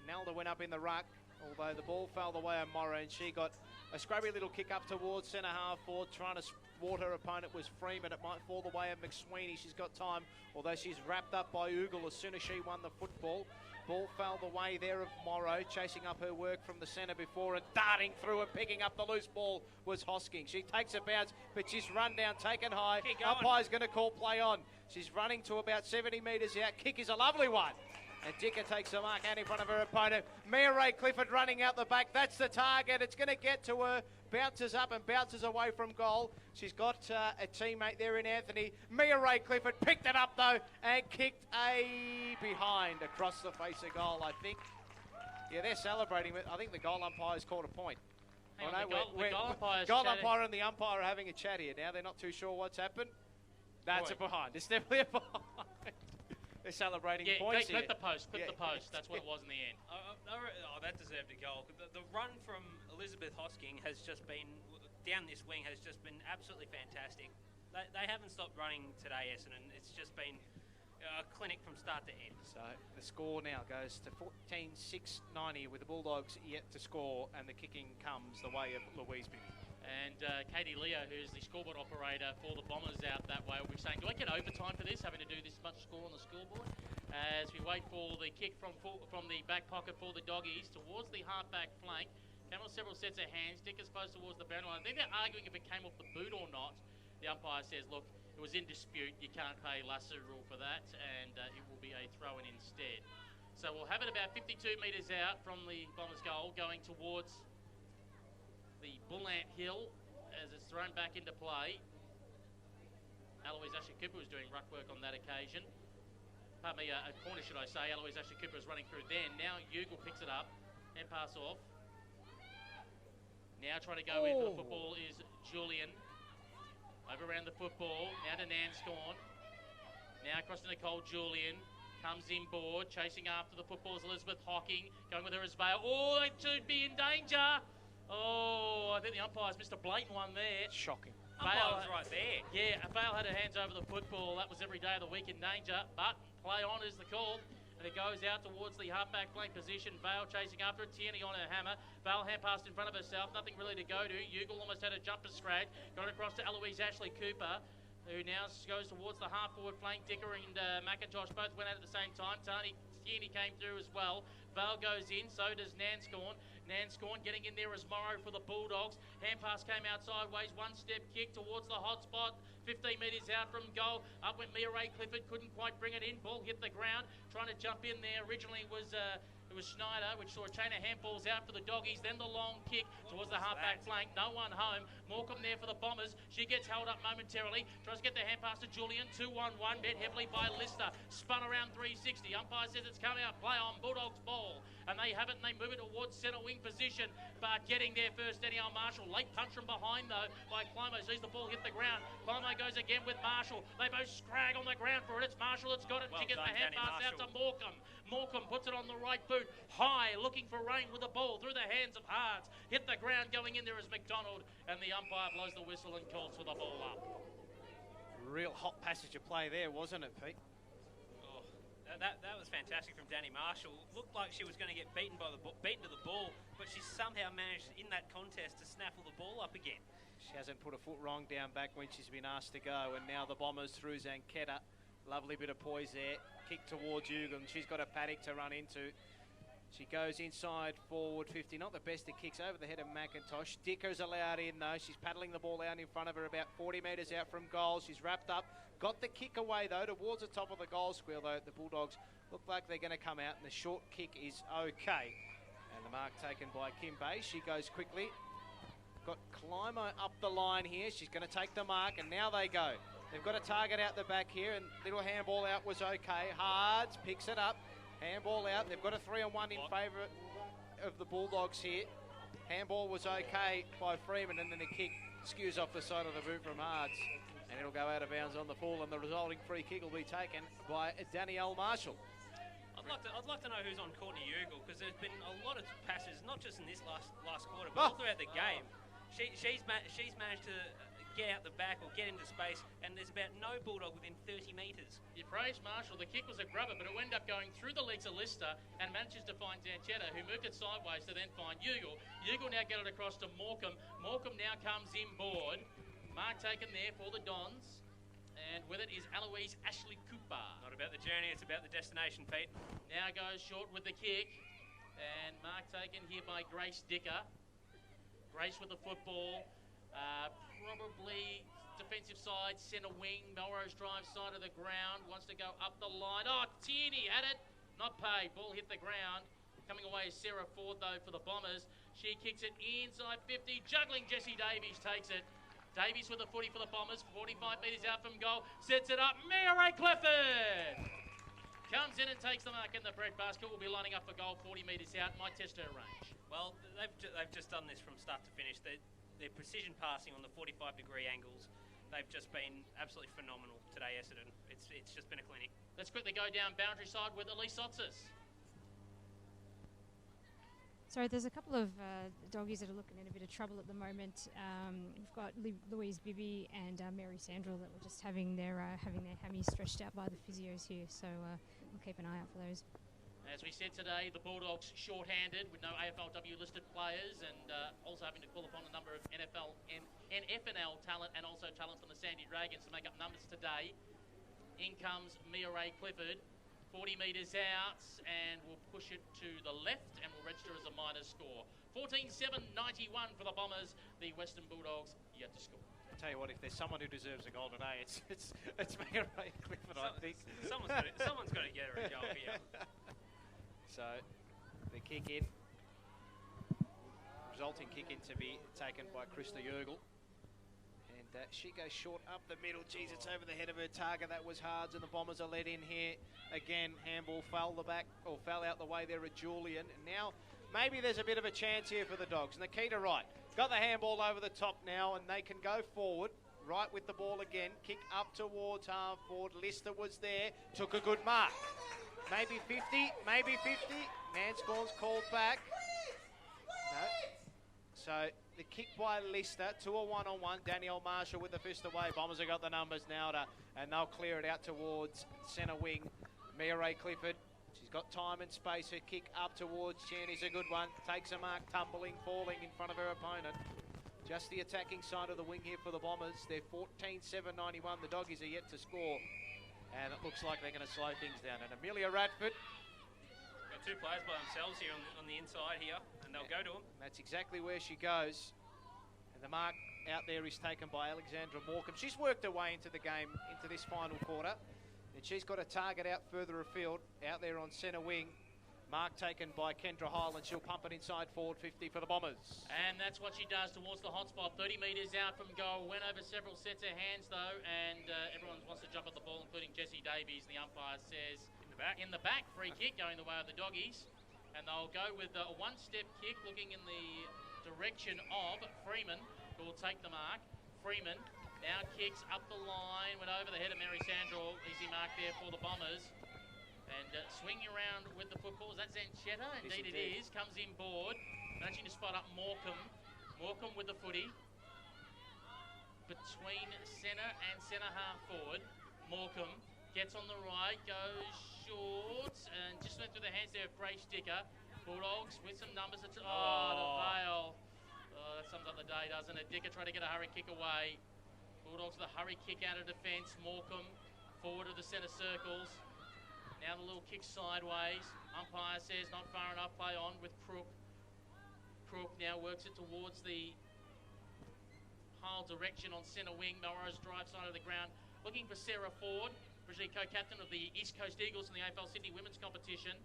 Nelda went up in the ruck, although the ball fell the way of Morrow, and she got a scrubby little kick up towards centre half forward, trying to thwart her opponent was Freeman. It might fall the way of McSweeney. She's got time, although she's wrapped up by Ugle as soon as she won the football. Ball fell the way there of Morrow, chasing up her work from the centre before, and darting through and picking up the loose ball was Hosking. She takes a bounce, but she's run down, taken high. Umpire's going to call play on. She's running to about 70 metres out. Kick is a lovely one. And Dicker takes a mark out in front of her opponent. Mia Ray Clifford running out the back. That's the target. It's going to get to her. Bounces up and bounces away from goal. She's got a teammate there in Anthony. Mia Ray Clifford picked it up, though, and kicked a behind across the face of goal, I think. Yeah, they're celebrating. I think the goal umpire's called a point. The goal umpire and the umpire are having a chat here now. They're not too sure what's happened. That's a behind. It's definitely a behind. They're celebrating points here. Clip the post. Clip the post. That's what it was in the end. That deserved a goal. The run from Elizabeth Hosking has just been, down this wing, has just been absolutely fantastic. They haven't stopped running today, Essendon. It's just been a clinic from start to end. So the score now goes to 14-6-90 with the Bulldogs yet to score, and the kicking comes the way of Louise Bibby. And Katie Leo, who's the scoreboard operator for the Bombers out that way, will be saying, do I get overtime for this, having to do this much score on the scoreboard? As we wait for the kick from the back pocket for the Doggies towards the half-back flank. Came on several sets of hands. Dicker's close towards the boundary line. I think they're arguing if it came off the boot or not. The umpire says, look, it was in dispute. You can't pay Lasser rule for that, and it will be a throw-in instead. So we'll have it about 52 metres out from the Bombers' goal, going towards the Bullant Hill as it's thrown back into play. Eloise Asher-Cooper was doing ruck work on that occasion. Pardon me, a corner, should I say. Eloise Asher-Cooper is running through then. Now Ugle picks it up and pass off. Now trying to go in for the football is Julian. Over around the football. Now to Nanscorn. Now across to Nicole Julian. Comes in board. Chasing after the football is Elizabeth Hocking. Going with her as Vale. Oh, they should be in danger. Oh, I think the umpire's missed a blatant one there. Shocking. Vale was right there. Yeah, Vale had her hands over the football. That was every day of the week in danger. But play on is the call. And it goes out towards the half-back flank position. Vale chasing after it. Tierney on her hammer. Vale hand passed in front of herself. Nothing really to go to. Ugle almost had a jumper scratch. Got it across to Eloise Ashley-Cooper, who now goes towards the half-forward flank. Dicker and McIntosh both went out at the same time. Tierney came through as well. Vale goes in, so does Nanscorn. Nanscorn getting in there as Morrow for the Bulldogs. Hand pass came out sideways. One step kick towards the hot spot. 15 metres out from goal. Up went Mia Ray Clifford. Couldn't quite bring it in. Ball hit the ground. Trying to jump in there. Originally it was Schneider, which saw a chain of handballs out for the Doggies. Then the long kick towards the half-back flank. No one home. Morecambe there for the Bombers. She gets held up momentarily. Tries to get the hand pass to Julian. 2-1-1. Bet heavily by Lister. Spun around 360. Umpire says it's coming out. Play on. Bulldogs ball. And they have it, and they move it towards centre wing position. But getting there first, Danielle Marshall. Late punch from behind, though, by Climo. Sees the ball hit the ground. Climo goes again with Marshall. They both scrag on the ground for it. It's Marshall that's got it. Well she gets done, the hand Danny pass Marshall. out to Morecambe. Morecambe puts it on the right boot. High, looking for rain with the ball through the hands of Hards. Hit the ground, going in there as McDonald. And the umpire blows the whistle and calls for the ball up. Real hot passage of play there, wasn't it, Pete? That was fantastic from Danny Marshall. Looked like she was going to get beaten to the ball, but she somehow managed in that contest to snaffle the ball up again. She hasn't put a foot wrong down back when she's been asked to go, and now the Bombers through Zanchetta. Lovely bit of poise there. Kick towards Ugan. She's got a paddock to run into. She goes inside forward 50. Not the best of kicks over the head of McIntosh. Dicker's allowed in though. She's paddling the ball out in front of her about 40 metres out from goal. She's wrapped up. Got the kick away though towards the top of the goal square though. The Bulldogs look like they're going to come out and the short kick is okay. And the mark taken by Kim Bay. She goes quickly. Got Climo up the line here. She's going to take the mark and now they go. They've got a target out the back here and little handball out was okay. Hards picks it up. Handball out. They've got a 3-on-1 in favour of the Bulldogs here. Handball was okay by Freeman and then the kick skews off the side of the boot from Hards. And it'll go out of bounds on the full and the resulting free kick will be taken by Danielle Marshall. I'd like to know who's on Courtney Ugle because there's been a lot of passes, not just in this last quarter, but all throughout the game. She's managed to get out the back or get into space, and there's about no Bulldog within 30 metres. You praise Marshall. The kick was a grubber, but it ended up going through the legs of Lister and manages to find Zanchetta, who moved it sideways to then find Ugle. Ugle now get it across to Morecambe. Morecambe now comes inboard. Mark taken there for the Dons. And with it is Eloise Ashley-Cooper. Not about the journey, it's about the destination, Pete. Now goes short with the kick. And mark taken here by Grace Dicker. Grace with the football. Probably defensive side, centre wing. Melrose drive side of the ground. Wants to go up the line. Oh, Tierney had it. Not paid. Ball hit the ground. Coming away is Sarah Ford, though, for the Bombers. She kicks it inside 50. Juggling Jessie Davies takes it. Davies with the footy for the Bombers. 45 metres out from goal. Sets it up. Mia Ray Clifford comes in and takes the mark in the bread basket. Will be lining up for goal 40 metres out. Might test her range. Well, they've just done this from start to finish. Their precision passing on the 45-degree angles, they've just been absolutely phenomenal today, Essendon. It's just been a clinic. Let's quickly go down boundary side with Elise Sotzis. Sorry, there's a couple of doggies that are looking in a bit of trouble at the moment. We've got Louise Bibby and Mary Sandrell that were just having their hammies stretched out by the physios here, so we'll keep an eye out for those. As we said today, the Bulldogs short-handed with no AFLW listed players, and also having to call upon a number of NFL and FNL talent, and also talent from the Sandy Dragons to make up numbers today. In comes Mia Ray Clifford, 40 metres out, and will push it to the left and will register as a minus score. 14-7-91 for the Bombers. The Western Bulldogs yet to score. I'll tell you what, if there's someone who deserves a goal today, it's Mia Ray Clifford, I think. Someone's got to get her a goal here. So the kick in, resulting kick in to be taken by Krista Jurgel. And she goes short up the middle. Geez, it's over the head of her target. That was Hards, and the Bombers are let in here. Again, handball fell out the way there at Julian. And now maybe there's a bit of a chance here for the Dogs. Nikita Wright got the handball over the top now, and they can go forward. Right with the ball again. Kick up towards half forward. Lister was there. Took a good mark. Maybe 50, maybe 50. Nanscorn's called back. No. So the kick by Lister to a one-on-one. Danielle Marshall with the fist away. Bombers have got the numbers now, and they'll clear it out towards centre wing. Mia Ray Clifford. She's got time and space. Her kick up towards Chaney's a good one. Takes a mark, tumbling, falling in front of her opponent. Just the attacking side of the wing here for the Bombers. They're 14-7-91. The Doggies are yet to score. And it looks like they're going to slow things down. And Amelia Radford. Got two players by themselves here on the inside here, and they'll go to them. That's exactly where she goes. And the mark out there is taken by Alexandra Morecambe. She's worked her way into the game, into this final quarter. And she's got a target out further afield, out there on centre wing. Mark taken by Kendra Highland. She'll pump it inside forward 50 for the Bombers. And that's what she does towards the hotspot. 30 metres out from goal. Went over several sets of hands, though, and everyone wants to jump at the ball, including Jessie Davies. The umpire says in the back, free kick going the way of the Doggies. And they'll go with a one-step kick looking in the direction of Freeman, who will take the mark. Freeman now kicks up the line, went over the head of Mary Sandra. Easy mark there for the Bombers. And swinging around with the football, is that Zanchetta? Indeed it is. Comes in board. Managing to spot up Morecambe. Morecambe with the footy. Between centre and centre half forward. Morecambe gets on the right, goes short, and just went through the hands there of Grace Dicker. Bulldogs with some numbers. The veil. That sums up the day, doesn't it? Dicker tried to get a hurry kick away. Bulldogs with a hurry kick out of defence. Morecambe forward of the centre circles. Now the little kick sideways. Umpire says not far enough, play on with Crook. Crook now works it towards the Hull direction on centre wing. Melrose drive side of the ground. Looking for Sarah Ford, originally co-captain of the East Coast Eagles in the AFL Sydney Women's Competition.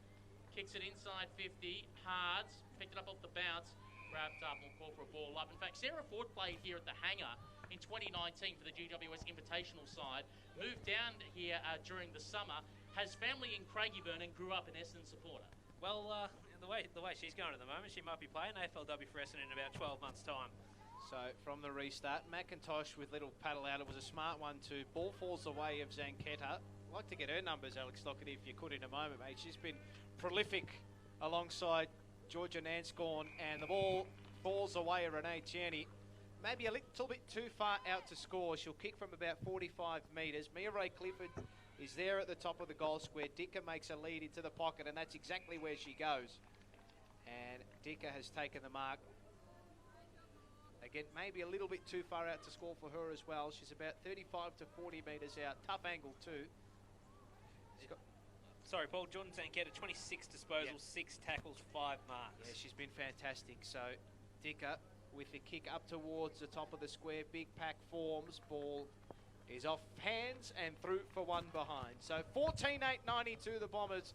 Kicks it inside 50. Hards picked it up off the bounce. Wrapped up and will call for a ball up. In fact, Sarah Ford played here at the Hangar in 2019 for the GWS Invitational side. Moved down here during the summer. Has family in Craigieburn and grew up an Essendon supporter. Well, the way she's going at the moment, she might be playing AFLW for Essendon in about 12 months' time. So from the restart, McIntosh with little paddle out. It was a smart one too. Ball falls away of Zanchetta. I'd like to get her numbers, Alex Doherty, if you could in a moment, mate. She's been prolific alongside Georgia Nanscorn, and the ball falls away of Renee Tierney. Maybe a little bit too far out to score. She'll kick from about 45 metres. Mia Ray Clifford is there at the top of the goal square. Dicker makes a lead into the pocket, and that's exactly where she goes. And Dicker has taken the mark. Again, maybe a little bit too far out to score for her as well. She's about 35 to 40 metres out. Tough angle too. Sorry, Paul. Jordan Zanchetta, 26 disposals, 6 tackles, 5 marks. Yeah, she's been fantastic. So Dicker with the kick up towards the top of the square. Big pack forms. Ball is off hands and through for one behind. So 14-8-92 the Bombers.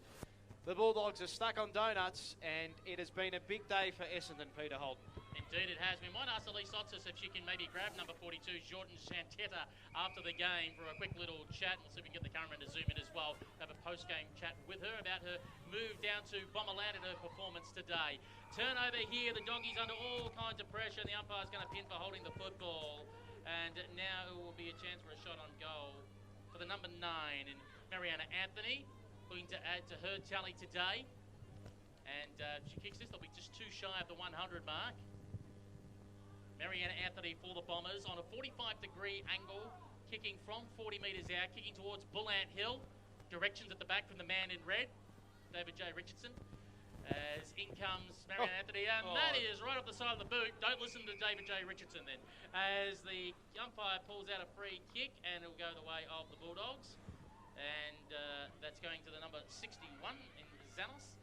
The Bulldogs are stuck on donuts, and it has been a big day for Essendon, Peter Holt. Indeed it has. We might ask Elise Otsis if she can maybe grab number 42, Jordan Zanchetta, after the game for a quick little chat. We'll see if we can get the cameraman to zoom in as well. Have a post-game chat with her about her move down to Bomberland and her performance today. Turnover here. The Doggies under all kinds of pressure. The umpire's going to pin for holding the football. And now it will be a chance for a shot on goal for the number 9. And Mariana Anthony looking to add to her tally today. And if she kicks this, they'll be just too shy of the 100 mark. Mariana Anthony for the Bombers on a 45-degree angle, kicking from 40 metres out, kicking towards Bullant Hill. Directions at the back from the man in red. David J. Richardson. As in comes Marion Anthony. That is right off the side of the boot. Don't listen to David J. Richardson then. As the umpire pulls out a free kick, and it'll go the way of the Bulldogs. And that's going to the number 61 in Zanos,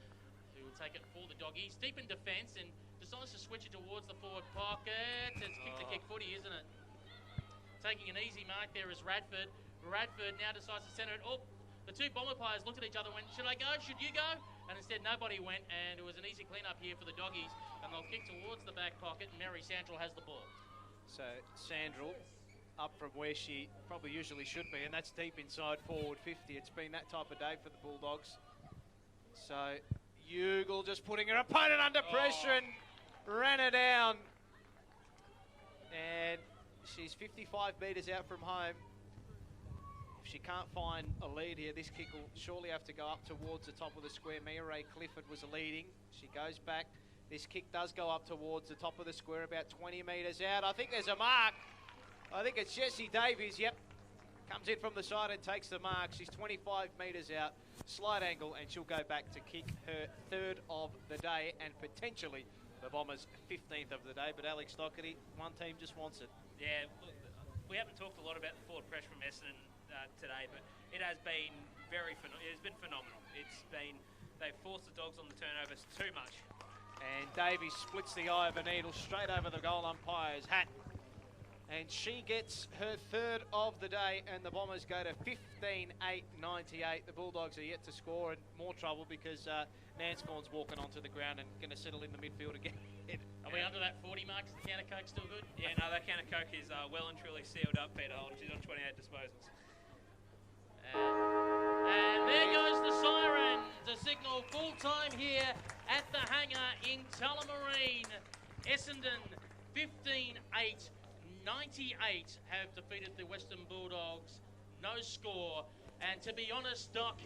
who will take it for the Doggies. Deep in defence and decides to switch it towards the forward pocket. It's kick-to-kick footy, isn't it? Taking an easy mark there is Radford. Radford now decides to centre it. Oh, the two Bomber players looked at each other and went, should I go? Should you go? And instead nobody went, and it was an easy clean-up here for the Doggies, and they'll kick towards the back pocket, and Mary Sandrell has the ball. So Sandrell up from where she probably usually should be, and that's deep inside forward 50. It's been that type of day for the Bulldogs. So Ugle just putting her opponent under pressure and ran her down. And she's 55 metres out from home. If she can't find a lead here, this kick will surely have to go up towards the top of the square. Mia Ray Clifford was leading. She goes back. This kick does go up towards the top of the square, about 20 metres out. I think there's a mark. I think it's Jessie Davies. Yep. Comes in from the side and takes the mark. She's 25 metres out. Slight angle, and she'll go back to kick her third of the day and potentially the Bombers' 15th of the day. But Alex Doherty, one team just wants it. Yeah, look, we haven't talked a lot about the forward pressure from Essendon today, but it has been phenomenal. They've forced the Dogs on the turnovers too much. And Davies splits the eye of a needle straight over the goal umpire's hat. And she gets her third of the day, and the Bombers go to 15-8-98. The Bulldogs are yet to score, and more trouble because Nanscorn's walking onto the ground and going to settle in the midfield again. Are we under that 40 mark? Is the can of Coke still good? Yeah, no, that can of Coke is well and truly sealed up, Peter Holden. She's on 28 disposals. And there goes the siren to signal full time here at the hangar in Tullamarine. Essendon 15-8-98 have defeated the Western Bulldogs. No score. And to be honest, Doc,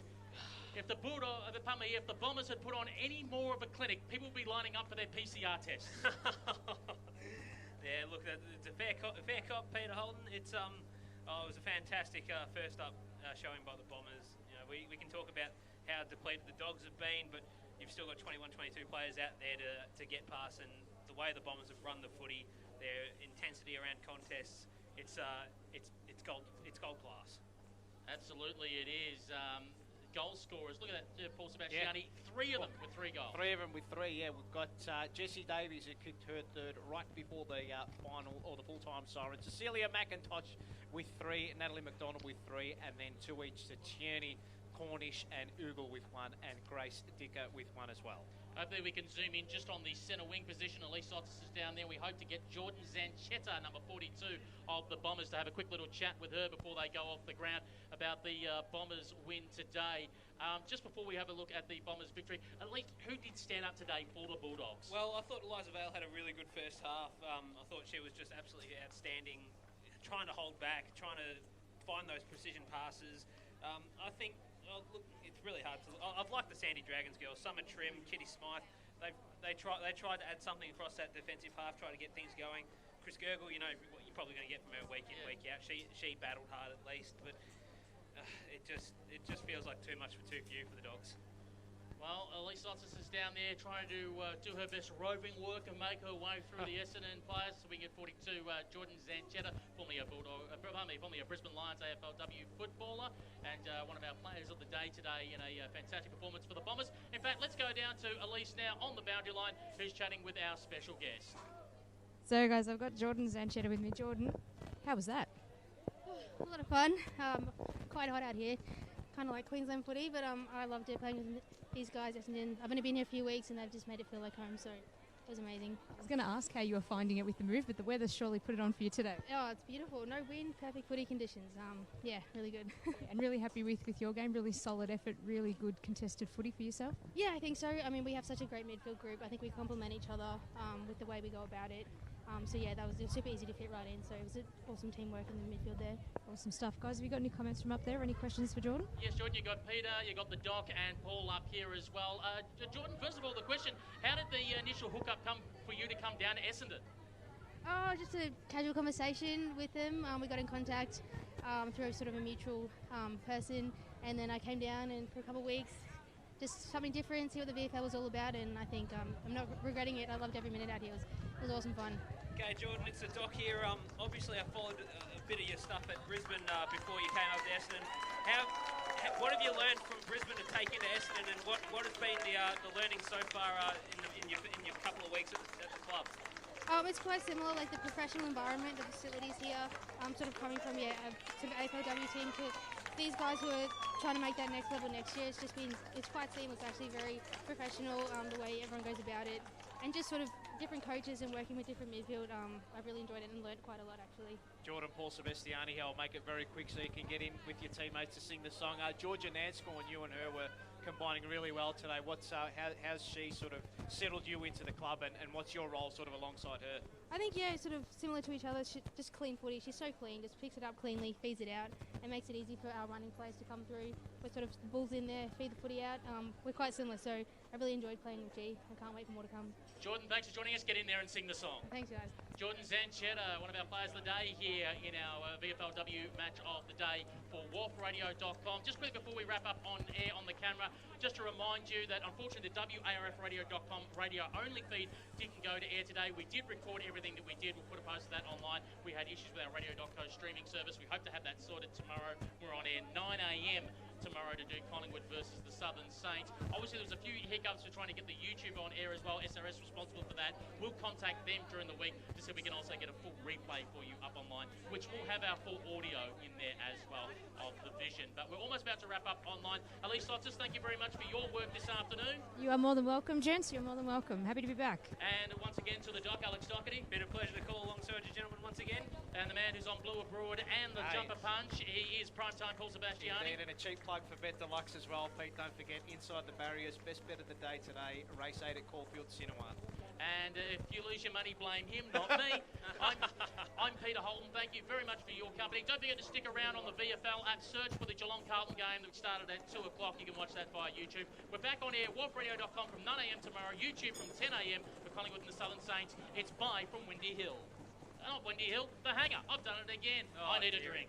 if the Bombers had put on any more of a clinic, people would be lining up for their PCR tests. Yeah, look, it's a fair cop, Peter Holden. It was a fantastic first up showing by the Bombers. You know, we can talk about how depleted the Dogs have been, but you've still got 21, 22 players out there to get past, and the way the Bombers have run the footy, their intensity around contests, it's gold class. Absolutely, it is. Goal scorers. Look at that, Paul Sebastiani. Yeah. Three of them with 3 goals. 3 of them with 3. Yeah, we've got Jessie Davies who kicked her third right before the final or the full-time siren. Cecilia McIntosh with 3, Natalie McDonald with 3, and then 2 each to Tierney, Cornish, and Ugle with 1, and Grace Dicker with 1 as well. Hopefully we can zoom in just on the centre wing position. Elise Otis is down there. We hope to get Jordan Zanchetta, number 42 of the Bombers, to have a quick little chat with her before they go off the ground about the Bombers win today. Just before we have a look at the Bombers victory, Elise, who did stand up today for the Bulldogs? Well, I thought Eliza Vale had a really good first half. I thought she was just absolutely outstanding, trying to hold back, trying to find those precision passes. I think, look, it's really hard to. I've liked the Sandy Dragons girls. Summer Trim, Kitty Smythe. They tried to add something across that defensive half, try to get things going. Chris Gergel, you know what you're probably going to get from her week in, week out. She battled hard at least, but it just feels like too much for too few for the Dogs. Well, Elise Otis is down there trying to do her best roving work and make her way through the Essendon players. So we get 42, Jordan Zanchetta, formerly a Brisbane Lions AFLW footballer, and one of our players of the day today in a fantastic performance for the Bombers. In fact, let's go down to Elise now on the boundary line, who's chatting with our special guest. So, guys, I've got Jordan Zanchetta with me. Jordan, how was that? A lot of fun. Quite hot out here. Kind of like Queensland footy, but I loved it playing with these guys. Essendon. I've only been here a few weeks, and they've just made it feel like home, so it was amazing. I was going to ask how you were finding it with the move, but the weather's surely put it on for you today. Oh, it's beautiful. No wind, perfect footy conditions. Yeah, really good. And really happy with your game. Really solid effort, really good contested footy for yourself. Yeah, I think so. I mean, we have such a great midfield group. I think we complement each other with the way we go about it. So yeah, it was super easy to fit right in. So it was an awesome teamwork in the midfield there. Awesome stuff, guys. Have you got any comments from up there? Any questions for Jordan? Yes, Jordan. You got Peter, you got the Doc, and Paul up here as well. Jordan, first of all, the question: how did the initial hookup come for you to come down to Essendon? Oh, just a casual conversation with them. We got in contact through sort of a mutual person, and then I came down, and for a couple of weeks, just something different, see what the VFL was all about, and I think I'm not regretting it. I loved every minute out here. It was awesome fun. Okay, Jordan, it's the Doc here. Obviously, I followed a bit of your stuff at Brisbane before you came up to Essendon. What have you learned from Brisbane to take into Essendon, and what has been the learning so far in your couple of weeks at the club? It's quite similar, like the professional environment, the facilities here, sort of coming from a VFLW team to these guys who are trying to make that next level next year. It's quite seamless, actually, very professional, the way everyone goes about it, and just sort of different coaches and working with different midfield. I've really enjoyed it and learned quite a lot, actually. Jordan, Paul Sebastiani here. I'll make it very quick so you can get in with your teammates to sing the song. Georgia Nanscorn, you and her were combining really well today. How's she sort of settled you into the club, and what's your role sort of alongside her? I think, yeah, sort of similar to each other. Just clean footy. She's so clean, just picks it up cleanly, feeds it out, and makes it easy for our running players to come through. We're sort of the balls in there, feed the footy out. We're quite similar, so I really enjoyed playing with G. I can't wait for more to come. Jordan, thanks for joining us. Get in there and sing the song. Thanks, guys. Jordan Zanchetta, one of our players of the day here in our VFLW match of the day for WharfRadio.com. Just quickly before we wrap up on air on the camera, just to remind you that unfortunately the WARFRadio.com radio-only feed didn't go to air today. We did record everything that we did. We'll put a post of that online. We had issues with our Radio.co streaming service. We hope to have that sorted tomorrow. We're on air 9 a.m. tomorrow to do Collingwood versus the Southern Saints. Obviously, there was a few hiccups for trying to get the YouTube on air as well. SRS responsible for that. We'll contact them during the week to see if we can also get a full replay for you up online, which will have our full audio in there as well of the vision. But we're almost about to wrap up online. Elise Lottis, thank you very much for your work this afternoon. You are more than welcome, gents. You're more than welcome. Happy to be back. And once again to the Doc, Alex Doherty. Been a pleasure to call alongside you gentlemen once again. And the man who's on Blue Abroad and the jumper punch, he is primetime Paul Sebastiani. Indeed, and a cheap plug for Bet Deluxe as well, Pete. Don't forget, Inside the Barriers, best bet of the day today, race 8 at Caulfield Cinema. And if you lose your money, blame him, not me. I'm Peter Holden. Thank you very much for your company. Don't forget to stick around on the VFL app. Search for the Geelong Carlton game that started at 2 o'clock. You can watch that via YouTube. We're back on air, WharfRadio.com from 9 a.m. tomorrow. YouTube from 10 a.m. for Collingwood and the Southern Saints. It's bye from Windy Hill. Not Windy Hill, the Hangar. I've done it again. I need a drink.